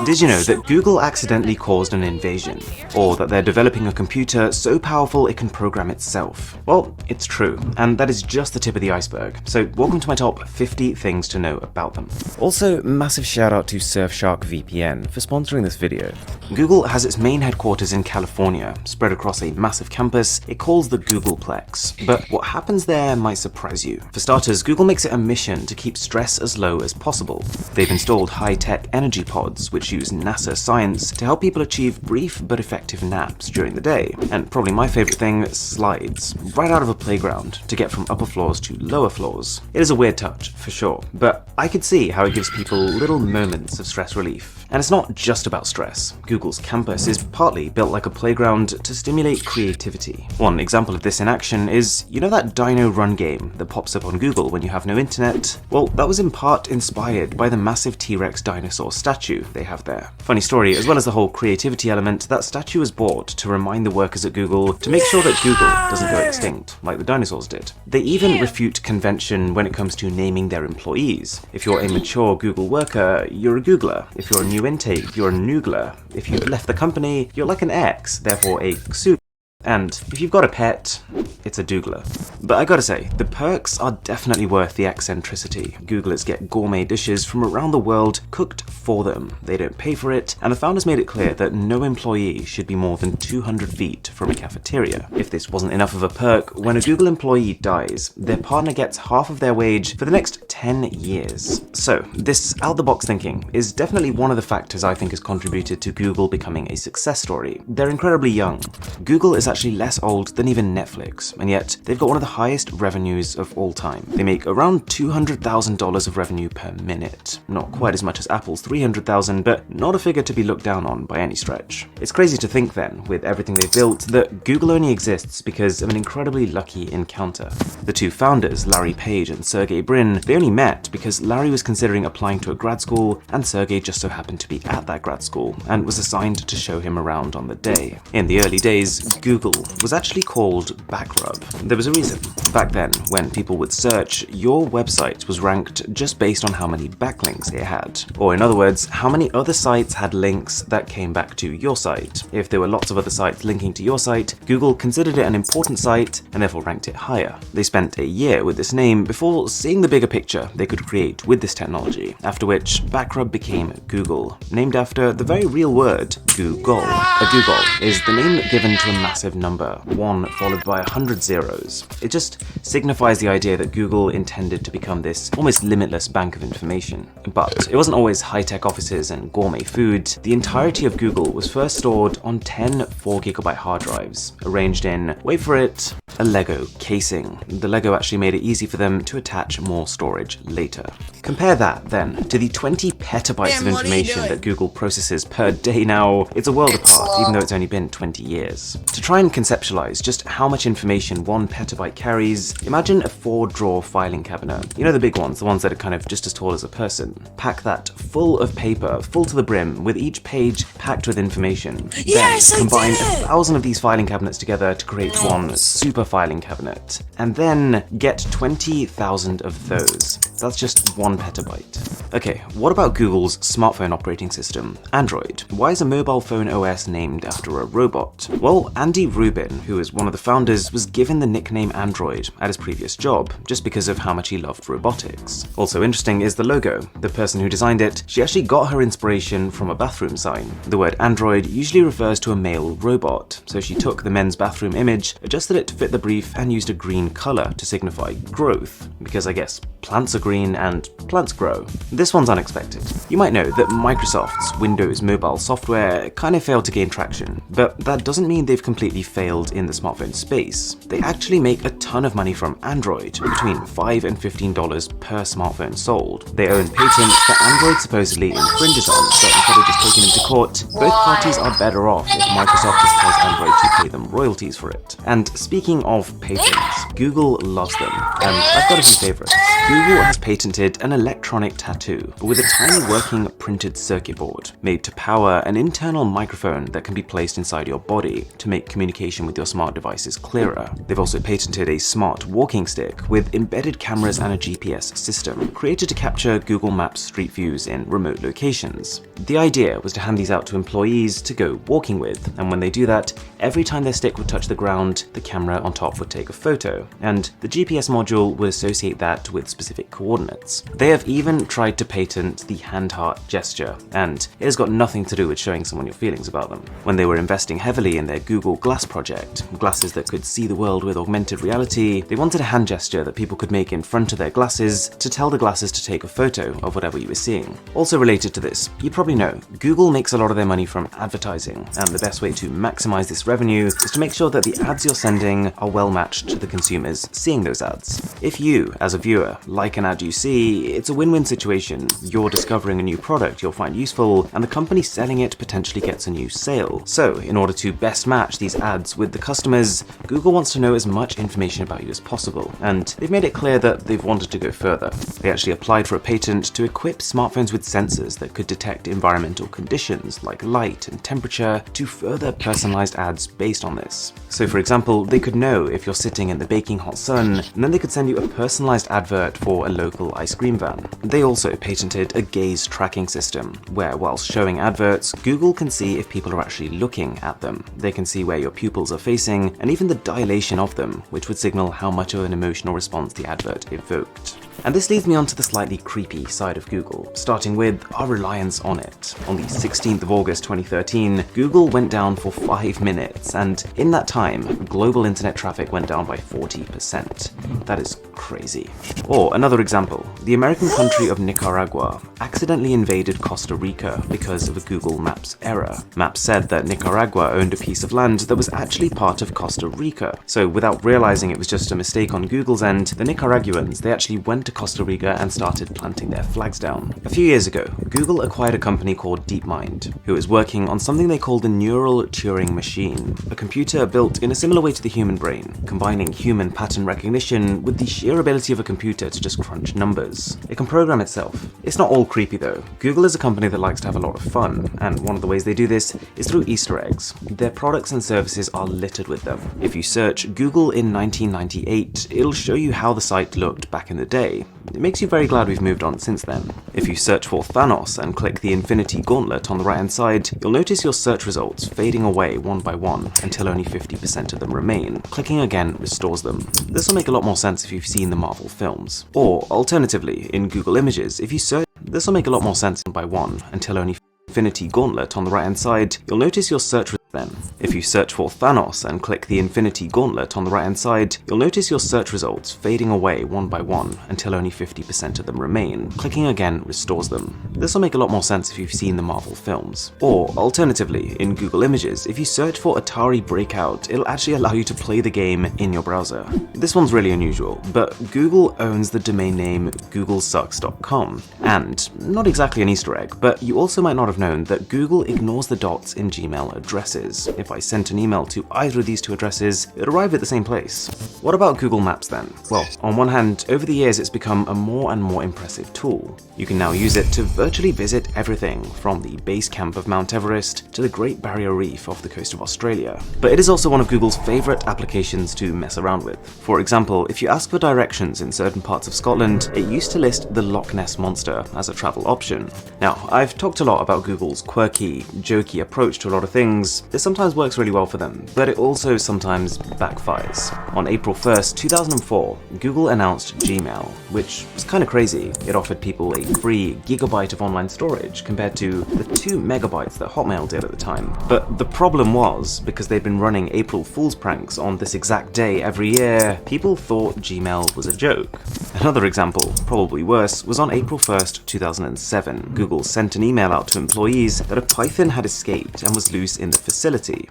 Did you know that Google accidentally caused an invasion? Or that they're developing a computer so powerful it can program itself? Well, it's true, and that is just the tip of the iceberg. So welcome to my top 50 things to know about them. Also, massive shout out to Surfshark VPN for sponsoring this video. Google has its main headquarters in California, spread across a massive campus it calls the Googleplex. But what happens there might surprise you. For starters, Google makes it a mission to keep stress as low as possible. They've installed high-tech energy pods, which use NASA science to help people achieve brief but effective naps during the day. And probably my favorite thing, slides, right out of a playground to get from upper floors to lower floors. It is a weird touch, for sure, but I could see how it gives people little moments of stress relief. And it's not just about stress. Google's campus is partly built like a playground to stimulate creativity. One example of this in action is, you know that Dino Run game that pops up on Google when you have no internet? Well, that was in part inspired by the massive T-Rex dinosaur statue they have there. Funny story, as well as the whole creativity element, that statue was bought to remind the workers at Google to make sure that Google doesn't go extinct, like the dinosaurs did. They even refute convention when it comes to naming their employees. If you're a mature Google worker, you're a Googler. If you're a new intake, you're a Noogler. If you left the company, you're like an X, therefore a Xu. And if you've got a pet, it's a doogler. But I gotta say, the perks are definitely worth the eccentricity. Googlers get gourmet dishes from around the world cooked for them. They don't pay for it, and the founders made it clear that no employee should be more than 200 feet from a cafeteria. If this wasn't enough of a perk, when a Google employee dies, their partner gets half of their wage for the next 10 years. So, this out-the-box thinking is definitely one of the factors I think has contributed to Google becoming a success story. They're incredibly young. Google is actually actually less old than even Netflix, and yet they've got one of the highest revenues of all time. They make around $200,000 of revenue per minute. Not quite as much as Apple's $300,000, but not a figure to be looked down on by any stretch. It's crazy to think then, with everything they've built, that Google only exists because of an incredibly lucky encounter. The two founders, Larry Page and Sergey Brin, they only met because Larry was considering applying to a grad school, and Sergey just so happened to be at that grad school and was assigned to show him around on the day. In the early days, Google was actually called Backrub. There was a reason. Back then, when people would search, your website was ranked just based on how many backlinks it had. Or in other words, how many other sites had links that came back to your site. If there were lots of other sites linking to your site, Google considered it an important site and therefore ranked it higher. They spent a year with this name before seeing the bigger picture they could create with this technology, after which Backrub became Google, named after the very real word Google. A googol is the name given to a massive number, 1 followed by 100 zeros. It just signifies the idea that Google intended to become this almost limitless bank of information. But it wasn't always high-tech offices and gourmet food. The entirety of Google was first stored on 10 4GB hard drives, arranged in, wait for it, a Lego casing. The Lego actually made it easy for them to attach more storage later. Compare that, then, to the 20 petabytes of information that Google processes per day now. It's a world apart, even though it's only been 20 years. To try and conceptualize just how much information 1 petabyte carries, imagine a 4-drawer filing cabinet. You know the big ones, the ones that are kind of just as tall as a person. Pack that full of paper, full to the brim, with each page packed with information. Yes, then combine I did it! 1,000 of these filing cabinets together to create one super filing cabinet. And then get 20,000 of those. That's just 1 petabyte. Okay, what about Google's smartphone operating system, Android? Why is a mobile phone OS named after a robot? Well, Andy Rubin, who is one of the founders, was given the nickname Android at his previous job, just because of how much he loved robotics. Also interesting is the logo. The person who designed it, she actually got her inspiration from a bathroom sign. The word Android usually refers to a male robot, so she took the men's bathroom image, adjusted it to fit the brief, and used a green color to signify growth, because I guess plants are green and plants grow. This one's unexpected. You might know that Microsoft's Windows mobile software kind of failed to gain traction, but that doesn't mean they've completely failed in the smartphone space. They actually make a ton of money from Android, between $5 and $15 per smartphone sold. They own patents that Android supposedly infringes on, so instead of just taking them to court, both parties are better off if Microsoft just tells Android to pay them royalties for it. And speaking of patents, Google loves them, and I've got a few favorites. Google has patented an electronic tattoo with a tiny working printed circuit board made to power an internal microphone that can be placed inside your body to make communication with your smart devices clearer. They've also patented a smart walking stick with embedded cameras and a GPS system created to capture Google Maps street views in remote locations. The idea was to hand these out to employees to go walking with, and when they do that, every time their stick would touch the ground, the camera on top would take a photo, and the GPS module would associate that with specific coordinates. They have even tried to patent the hand heart gesture, and it has got nothing to do with showing someone your feelings about them. When they were investing heavily in their Google Glass project, glasses that could see the world with augmented reality, they wanted a hand gesture that people could make in front of their glasses to tell the glasses to take a photo of whatever you were seeing. Also related to this, you probably know, Google makes a lot of their money from advertising, and the best way to maximize this revenue is to make sure that the ads you're sending are well matched to the consumers seeing those ads. If you, as a viewer, like an ad you see, it's a win-win situation. You're discovering a new product you'll find useful, and the company selling it potentially gets a new sale. So, in order to best match these ads with the customers, Google wants to know as much information about you as possible, and they've made it clear that they've wanted to go further. They actually applied for a patent to equip smartphones with sensors that could detect environmental conditions like light and temperature to further personalized ads based on this. So for example, they could know if you're sitting in the baking hot sun, and then they could send you a personalized advert for a local ice cream van. They also patented a gaze tracking system, where whilst showing adverts, Google can see if people are actually looking at them. They can see where your pupils are facing, and even the dilation of them, which would signal how much of an emotional response the advert evoked. And this leads me on to the slightly creepy side of Google, starting with our reliance on it. On the 16th of August 2013, Google went down for 5 minutes, and in that time, global internet traffic went down by 40%. That is crazy. Or another example, the American country of Nicaragua accidentally invaded Costa Rica because of a Google Maps error. Maps said that Nicaragua owned a piece of land that was actually part of Costa Rica. So without realizing it was just a mistake on Google's end, the Nicaraguans, they actually went to Costa Rica and started planting their flags down. A few years ago, Google acquired a company called DeepMind, who was working on something they called a neural Turing machine, a computer built in a similar way to the human brain, combining human pattern recognition with the sheer ability of a computer to just crunch numbers. It can program itself. It's not all creepy though. Google is a company that likes to have a lot of fun, and one of the ways they do this is through Easter eggs. Their products and services are littered with them. If you search Google in 1998, it'll show you how the site looked back in the day. It makes you very glad we've moved on since then. If you search for Thanos and click the Infinity Gauntlet on the right hand side, you'll notice your search results fading away one by one until only 50% of them remain. Clicking again restores them. This will make a lot more sense if you've seen the Marvel films. Or alternatively, in Google Images, if you search, this will make a lot more sense one by one until only Infinity Gauntlet on the right hand side, you'll notice your search then. If you search for Thanos and click the Infinity Gauntlet on the right hand side, you'll notice your search results fading away one by one until only 50% of them remain. Clicking again restores them. This will make a lot more sense if you've seen the Marvel films. Or alternatively, in Google Images, if you search for Atari Breakout, it'll actually allow you to play the game in your browser. This one's really unusual, but Google owns the domain name googlesucks.com. And not exactly an Easter egg, but you also might not have known that Google ignores the dots in Gmail addresses. If I sent an email to either of these two addresses, it'd arrive at the same place. What about Google Maps then? Well, on one hand, over the years it's become a more and more impressive tool. You can now use it to virtually visit everything from the base camp of Mount Everest to the Great Barrier Reef off the coast of Australia. But it is also one of Google's favorite applications to mess around with. For example, if you ask for directions in certain parts of Scotland, it used to list the Loch Ness Monster as a travel option. Now, I've talked a lot about Google's quirky, jokey approach to a lot of things. This sometimes works really well for them, but it also sometimes backfires. On April 1st, 2004, Google announced Gmail, which was kind of crazy. It offered people a free gigabyte of online storage compared to the 2 megabytes that Hotmail did at the time. But the problem was, because they'd been running April Fool's pranks on this exact day every year, people thought Gmail was a joke. Another example, probably worse, was on April 1st, 2007. Google sent an email out to employees that a python had escaped and was loose in the facility.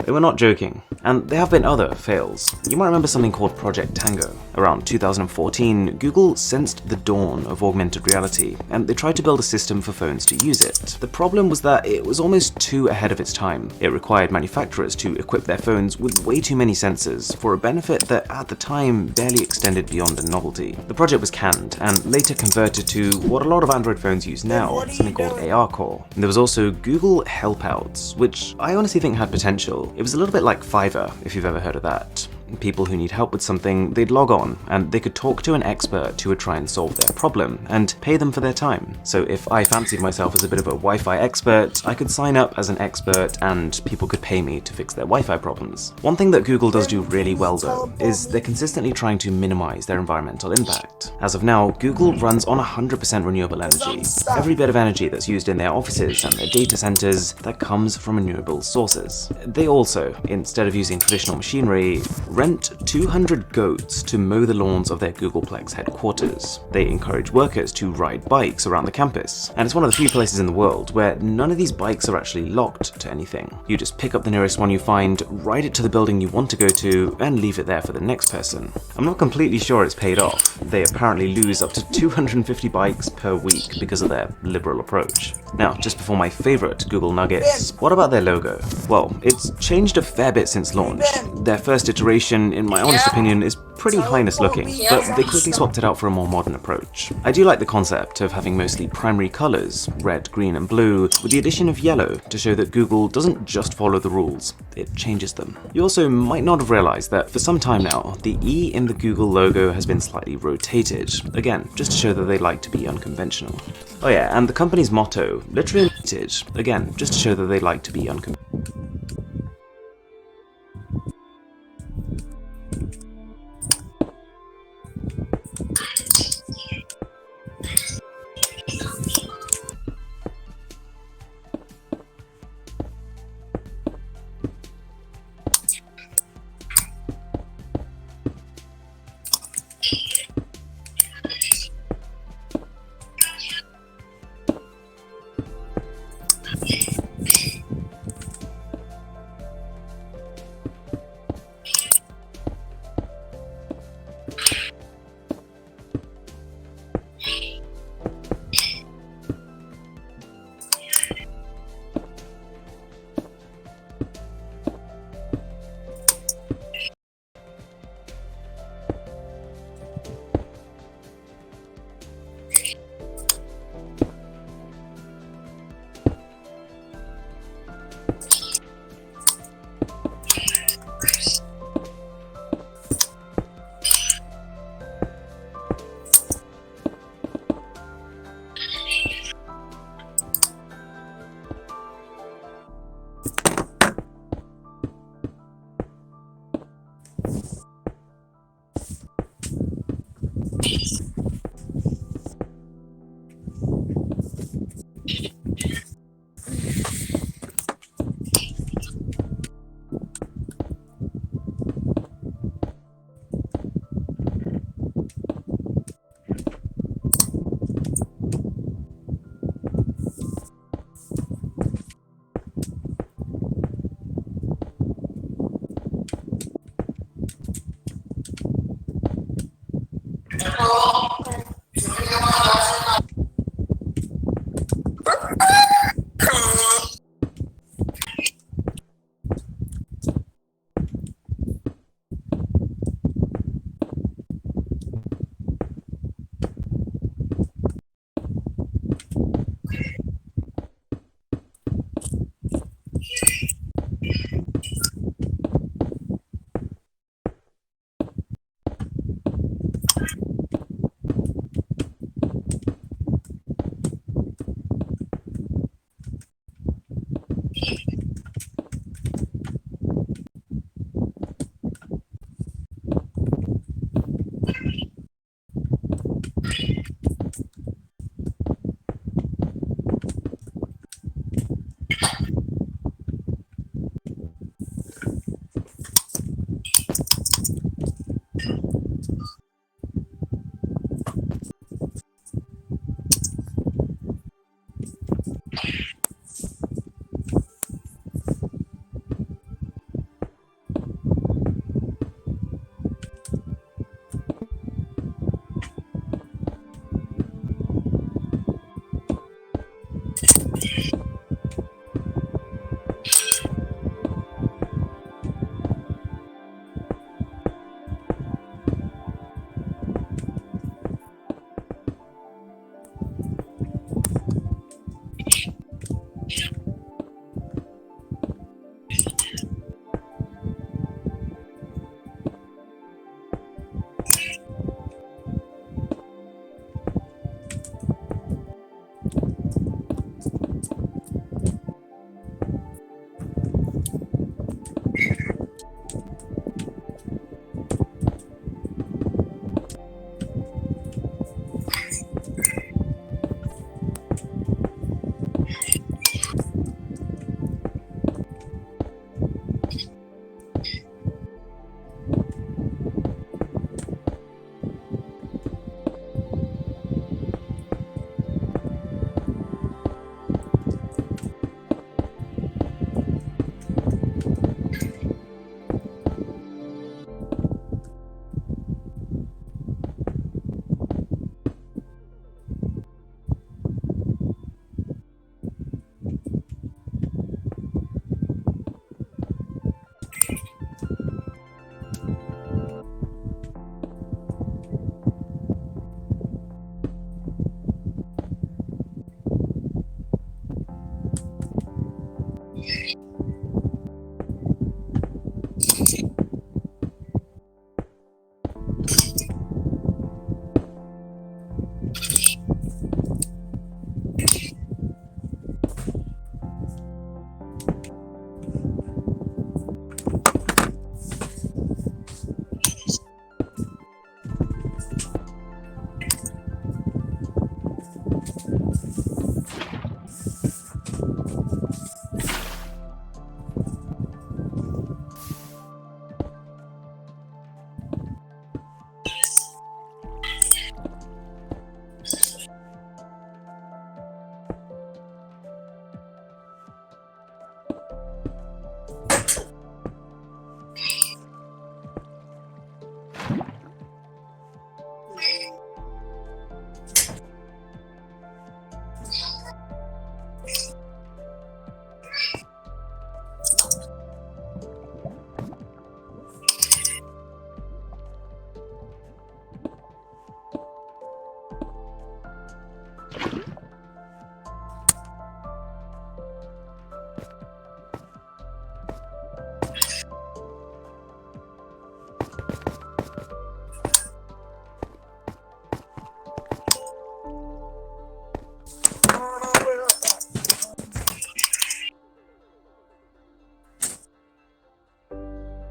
They were not joking, and there have been other fails. You might remember something called Project Tango. Around 2014, Google sensed the dawn of augmented reality, and they tried to build a system for phones to use it. The problem was that it was almost too ahead of its time. It required manufacturers to equip their phones with way too many sensors for a benefit that at the time barely extended beyond a novelty. The project was canned, and later converted to what a lot of Android phones use now, something called ARCore. And there was also Google Helpouts, which I honestly think had potential. It was a little bit like Fiverr, if you've ever heard of that. People who need help with something, they'd log on, and they could talk to an expert who would try and solve their problem, and pay them for their time. So if I fancied myself as a bit of a Wi-Fi expert, I could sign up as an expert and people could pay me to fix their Wi-Fi problems. One thing that Google does do really well though, is they're consistently trying to minimize their environmental impact. As of now, Google runs on 100% renewable energy. Every bit of energy that's used in their offices and their data centers, that comes from renewable sources. They also, instead of using traditional machinery, rent 200 goats to mow the lawns of their Googleplex headquarters. They encourage workers to ride bikes around the campus, and it's one of the few places in the world where none of these bikes are actually locked to anything. You just pick up the nearest one you find, ride it to the building you want to go to, and leave it there for the next person. I'm not completely sure it's paid off. They apparently lose up to 250 bikes per week because of their liberal approach. Now, just before my favorite Google nuggets, what about their logo? Well, it's changed a fair bit since launch. Their first iteration, in my honest opinion, is pretty highness looking, but they quickly swapped it out for a more modern approach. I do like the concept of having mostly primary colors, red, green, and blue, with the addition of yellow to show that Google doesn't just follow the rules, it changes them. You also might not have realized that for some time now, the E in the Google logo has been slightly rotated, again, just to show that they like to be unconventional. Oh yeah, and the company's motto, literally rotated, again, just to show that they like to be unconventional.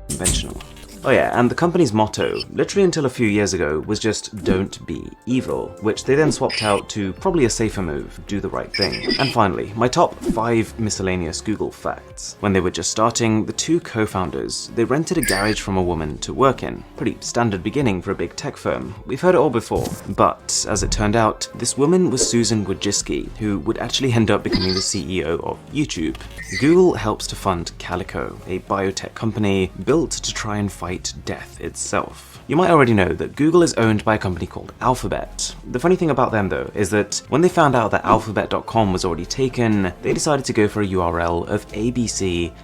Conventional. Oh yeah, and the company's motto, literally until a few years ago, was just don't be evil, which they then swapped out to probably a safer move, do the right thing. And finally, my top 5 miscellaneous Google facts. When they were just starting, the two co-founders, they rented a garage from a woman to work in. Pretty standard beginning for a big tech firm. We've heard it all before. But, as it turned out, this woman was Susan Wojcicki, who would actually end up becoming the CEO of YouTube. Google helps to fund Calico, a biotech company built to try and fight death itself. You might already know that Google is owned by a company called Alphabet. The funny thing about them though is that when they found out that alphabet.com was already taken, they decided to go for a URL of abc.xyz.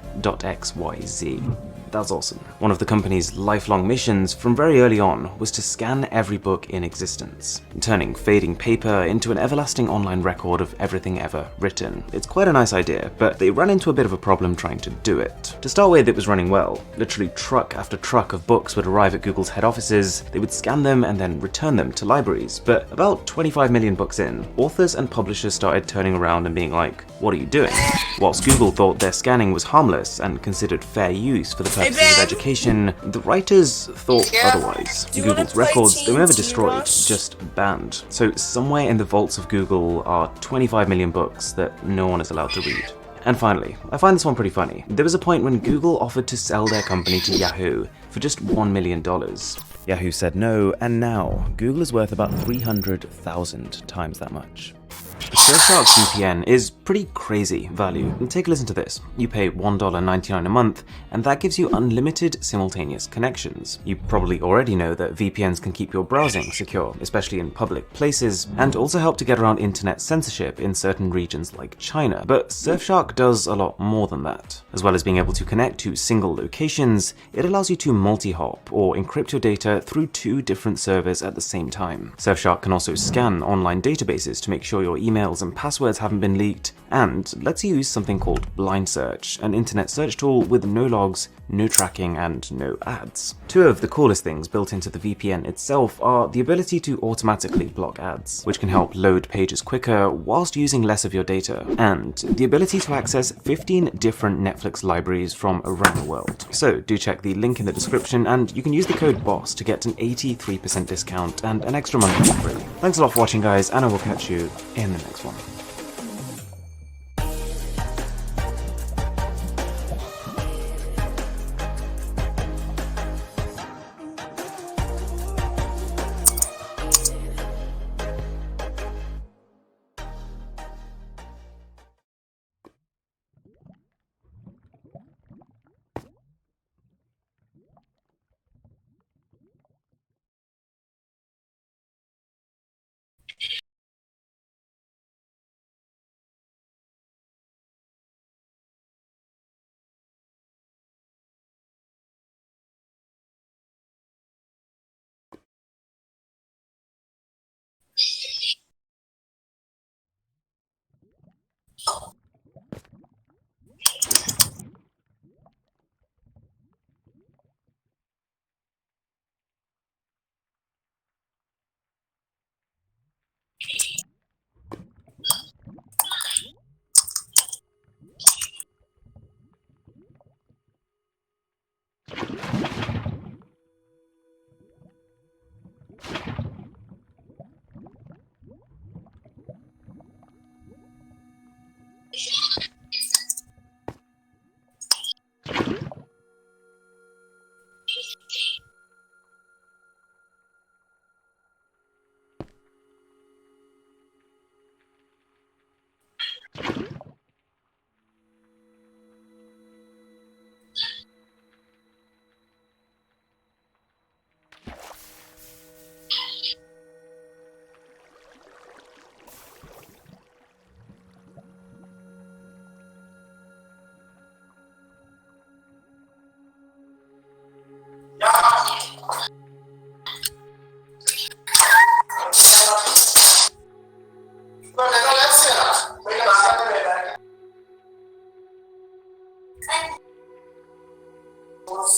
That's awesome. One of the company's lifelong missions from very early on was to scan every book in existence, turning fading paper into an everlasting online record of everything ever written. It's quite a nice idea, but they ran into a bit of a problem trying to do it. To start with, it was running well. Literally truck after truck of books would arrive at Google's head offices, they would scan them and then return them to libraries. But about 25 million books in, authors and publishers started turning around and being like, what are you doing? Whilst Google thought their scanning was harmless and considered fair use for the purposes of education, the writers thought otherwise. Google's records, they were never destroyed, just banned. So somewhere in the vaults of Google are 25 million books that no one is allowed to read. And finally, I find this one pretty funny. There was a point when Google offered to sell their company to Yahoo for just $1 million. Yahoo said no, and now Google is worth about 300,000 times that much. Surfshark's VPN is pretty crazy value. Take a listen to this. You pay $1.99 a month, and that gives you unlimited simultaneous connections. You probably already know that VPNs can keep your browsing secure, especially in public places, and also help to get around internet censorship in certain regions like China. But Surfshark does a lot more than that. As well as being able to connect to single locations, it allows you to multi-hop or encrypt your data through 2 different servers at the same time. Surfshark can also scan online databases to make sure your emails and passwords haven't been leaked, and lets you use something called Blind Search, an internet search tool with no logs, no tracking, and no ads. 2 of the coolest things built into the VPN itself are the ability to automatically block ads, which can help load pages quicker whilst using less of your data, and the ability to access 15 different Netflix libraries from around the world. So do check the link in the description, and you can use the code BOSS to get an 83% discount and an extra month for free. Thanks a lot for watching, guys, and I will catch you in the next one.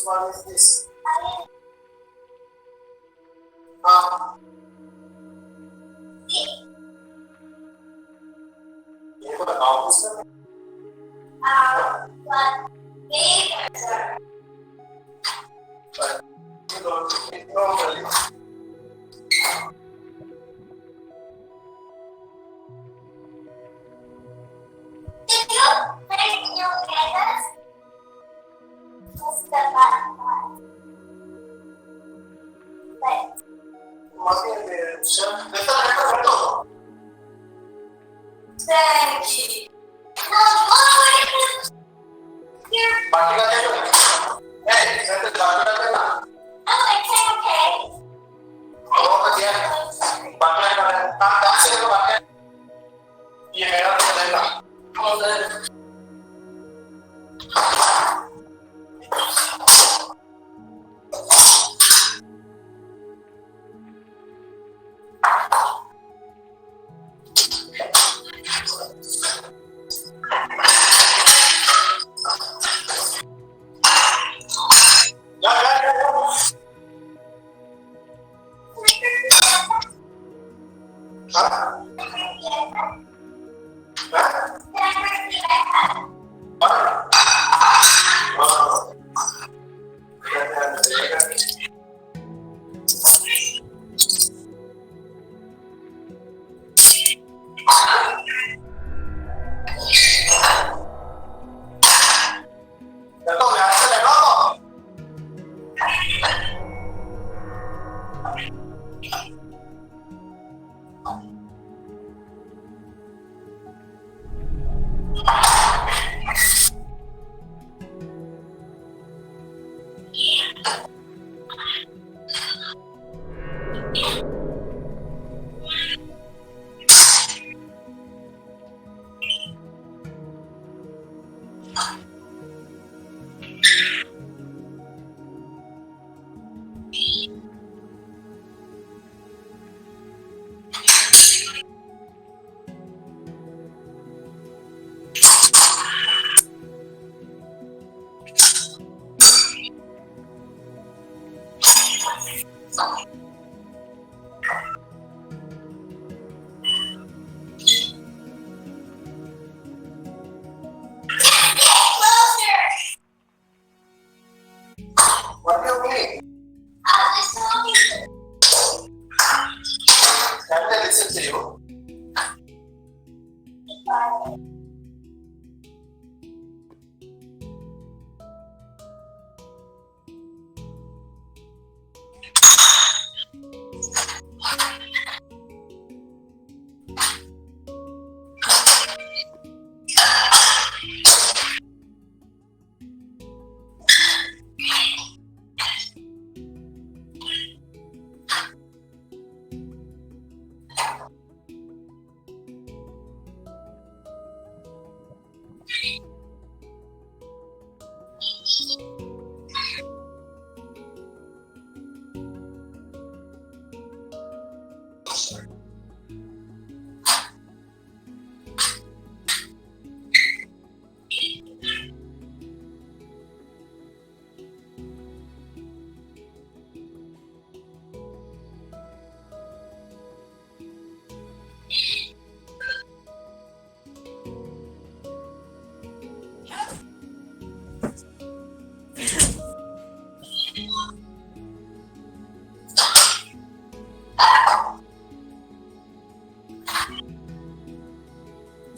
one is this.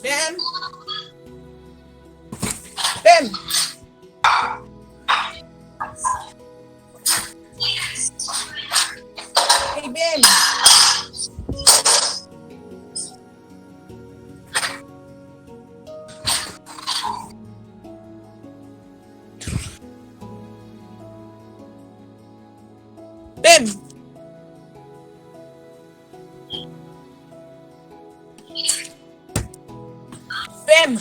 Ben! Ben! Hey, Ben! Ben! Ben!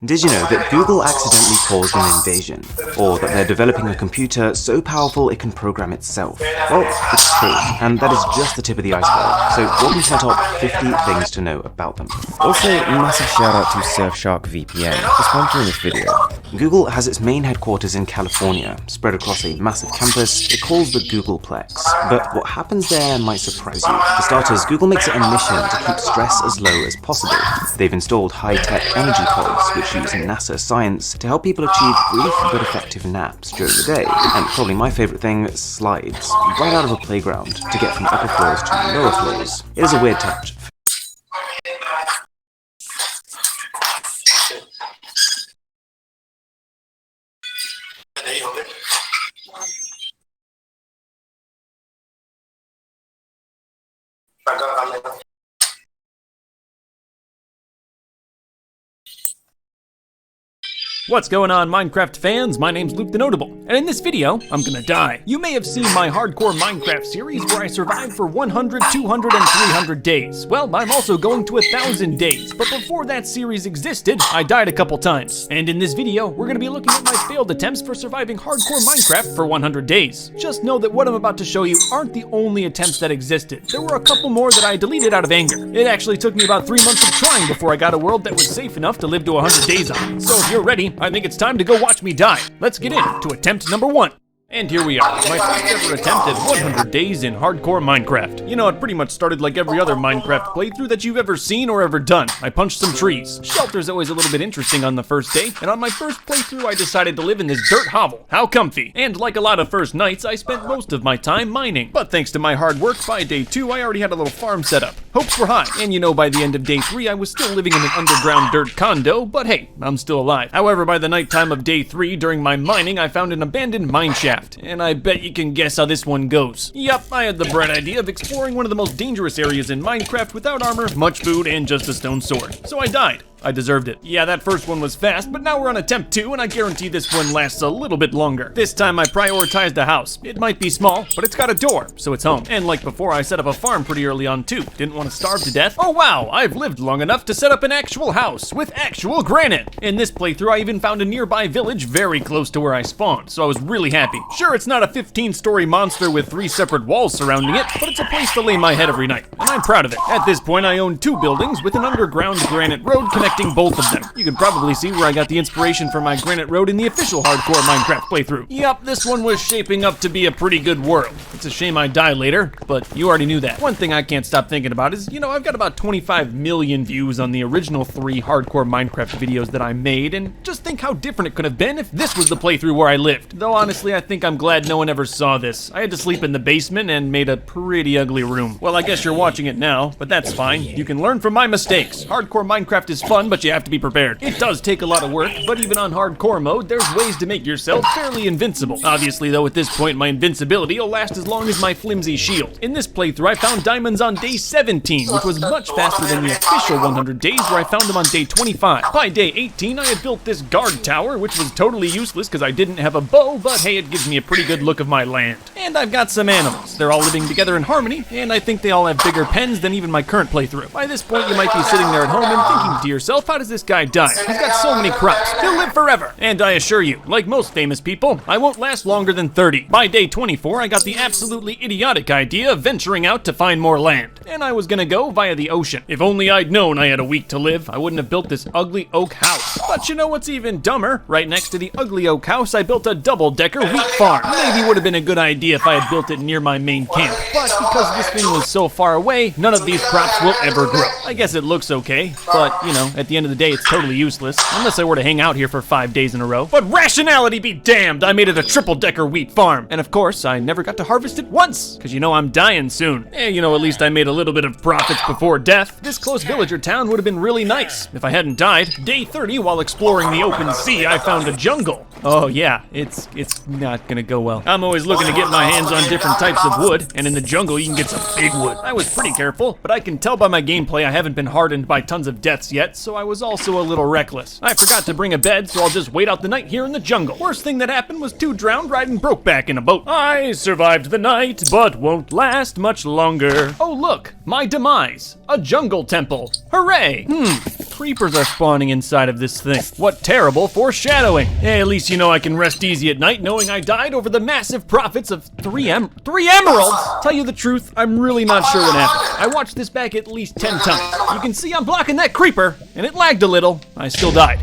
Did you know that Google accidentally caused an invasion? Or that they're developing a computer so powerful it can program itself? Well, it's true, and that is just the tip of the iceberg, so welcome to my top 50 things to know about them. Also, massive shout out to Surfshark VPN for sponsoring this video. Google has its main headquarters in California, spread across a massive campus it calls the Googleplex. But what happens there might surprise you. For starters, Google makes it a mission to keep stress as low as possible. They've installed high-tech energy pods, which use NASA science to help people achieve brief but effective naps during the day. And probably my favourite thing, slides, right out of a playground to get from upper floors to lower floors. It is a weird touch. What's going on, Minecraft fans? My name's Luke the Notable, and in this video, I'm gonna die. You may have seen my hardcore Minecraft series where I survived for 100, 200, and 300 days. Well, I'm also going to 1,000 days, but before that series existed, I died a couple times. And in this video, we're gonna be looking at my failed attempts for surviving hardcore Minecraft for 100 days. Just know that what I'm about to show you aren't the only attempts that existed. There were a couple more that I deleted out of anger. It actually took me about 3 months of trying before I got a world that was safe enough to live to 100 days on. So if you're ready, I think it's time to go watch me die. Let's get into attempt number 1. And here we are, my first ever attempt at 100 days in hardcore Minecraft. You know, it pretty much started like every other Minecraft playthrough that you've ever seen or ever done. I punched some trees. Shelter's always a little bit interesting on the first day, and on my first playthrough I decided to live in this dirt hovel. How comfy. And like a lot of first nights, I spent most of my time mining. But thanks to my hard work, by day 2 I already had a little farm set up. Hopes were high, and you know, by the end of day 3 I was still living in an underground dirt condo, but hey, I'm still alive. However, by the nighttime of day 3, during my mining, I found an abandoned mine shaft. Minecraft, and I bet you can guess how this one goes. Yup, I had the bright idea of exploring one of the most dangerous areas in Minecraft without armor, much food, and just a stone sword. So I died. I deserved it. Yeah, that first one was fast, but now we're on attempt 2, and I guarantee this one lasts a little bit longer. This time I prioritized a house. It might be small, but it's got a door, so it's home. And like before, I set up a farm pretty early on too. Didn't want to starve to death. Oh wow, I've lived long enough to set up an actual house with actual granite. In this playthrough, I even found a nearby village very close to where I spawned, so I was really happy. Sure, it's not a 15-story monster with 3 separate walls surrounding it, but it's a place to lay my head every night, and I'm proud of it. At this point, I own 2 buildings with an underground granite road connecting both of them. You can probably see where I got the inspiration for my granite road in the official hardcore Minecraft playthrough. Yup, this one was shaping up to be a pretty good world. It's a shame I die later, but you already knew that. One thing I can't stop thinking about is, I've got about 25 million views on the original 3 hardcore Minecraft videos that I made, and just think how different it could have been if this was the playthrough where I lived. Though honestly, I think I'm glad no one ever saw this. I had to sleep in the basement and made a pretty ugly room. Well, I guess you're watching it now, but that's fine. You can learn from my mistakes. Hardcore Minecraft is fun, but you have to be prepared. It does take a lot of work, but even on hardcore mode, there's ways to make yourself fairly invincible. Obviously though, at this point, my invincibility will last as long as my flimsy shield. In this playthrough, I found diamonds on day 17, which was much faster than the official 100 days where I found them on day 25. By day 18, I had built this guard tower, which was totally useless because I didn't have a bow, but hey, it gives me a pretty good look of my land. And I've got some animals. They're all living together in harmony, and I think they all have bigger pens than even my current playthrough. By this point, you might be sitting there at home and thinking to yourself, how does this guy die? He's got so many crops. He'll live forever. And I assure you, like most famous people, I won't last longer than 30. By day 24, I got the absolutely idiotic idea of venturing out to find more land. And I was gonna go via the ocean. If only I'd known I had a week to live, I wouldn't have built this ugly oak house. But you know what's even dumber? Right next to the ugly oak house, I built a double-decker wheat farm. Maybe would have been a good idea if I had built it near my main camp. But because this thing was so far away, none of these crops will ever grow. I guess it looks okay, but at the end of the day, it's totally useless. Unless I were to hang out here for 5 days in a row. But rationality be damned! I made it a triple-decker wheat farm. And of course, I never got to harvest it once, because I'm dying soon. At least I made a little bit of profits before death. This close villager town would have been really nice if I hadn't died. Day 30, while exploring the open sea, I found a jungle. Oh yeah, it's not gonna go well. I'm always looking to get my hands on different types of wood, and in the jungle you can get some big wood. I was pretty careful, but I can tell by my gameplay I haven't been hardened by tons of deaths yet, so I was also a little reckless. I forgot to bring a bed, so I'll just wait out the night here in the jungle. Worst thing that happened was 2 drowned riding Brokeback in a boat. I survived the night, but won't last much longer. Oh look, my demise. A jungle temple. Hooray! Creepers are spawning inside of this thing. What terrible foreshadowing. Hey, at least I can rest easy at night knowing I died over the massive profits of 3 emeralds. Tell you the truth, I'm really not sure what happened. I watched this back at least 10 times. You can see I'm blocking that creeper, and it lagged a little. I still died.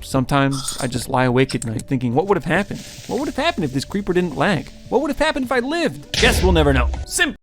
Sometimes I just lie awake at night thinking, what would have happened? What would have happened if this creeper didn't lag? What would have happened if I lived? Guess we'll never know.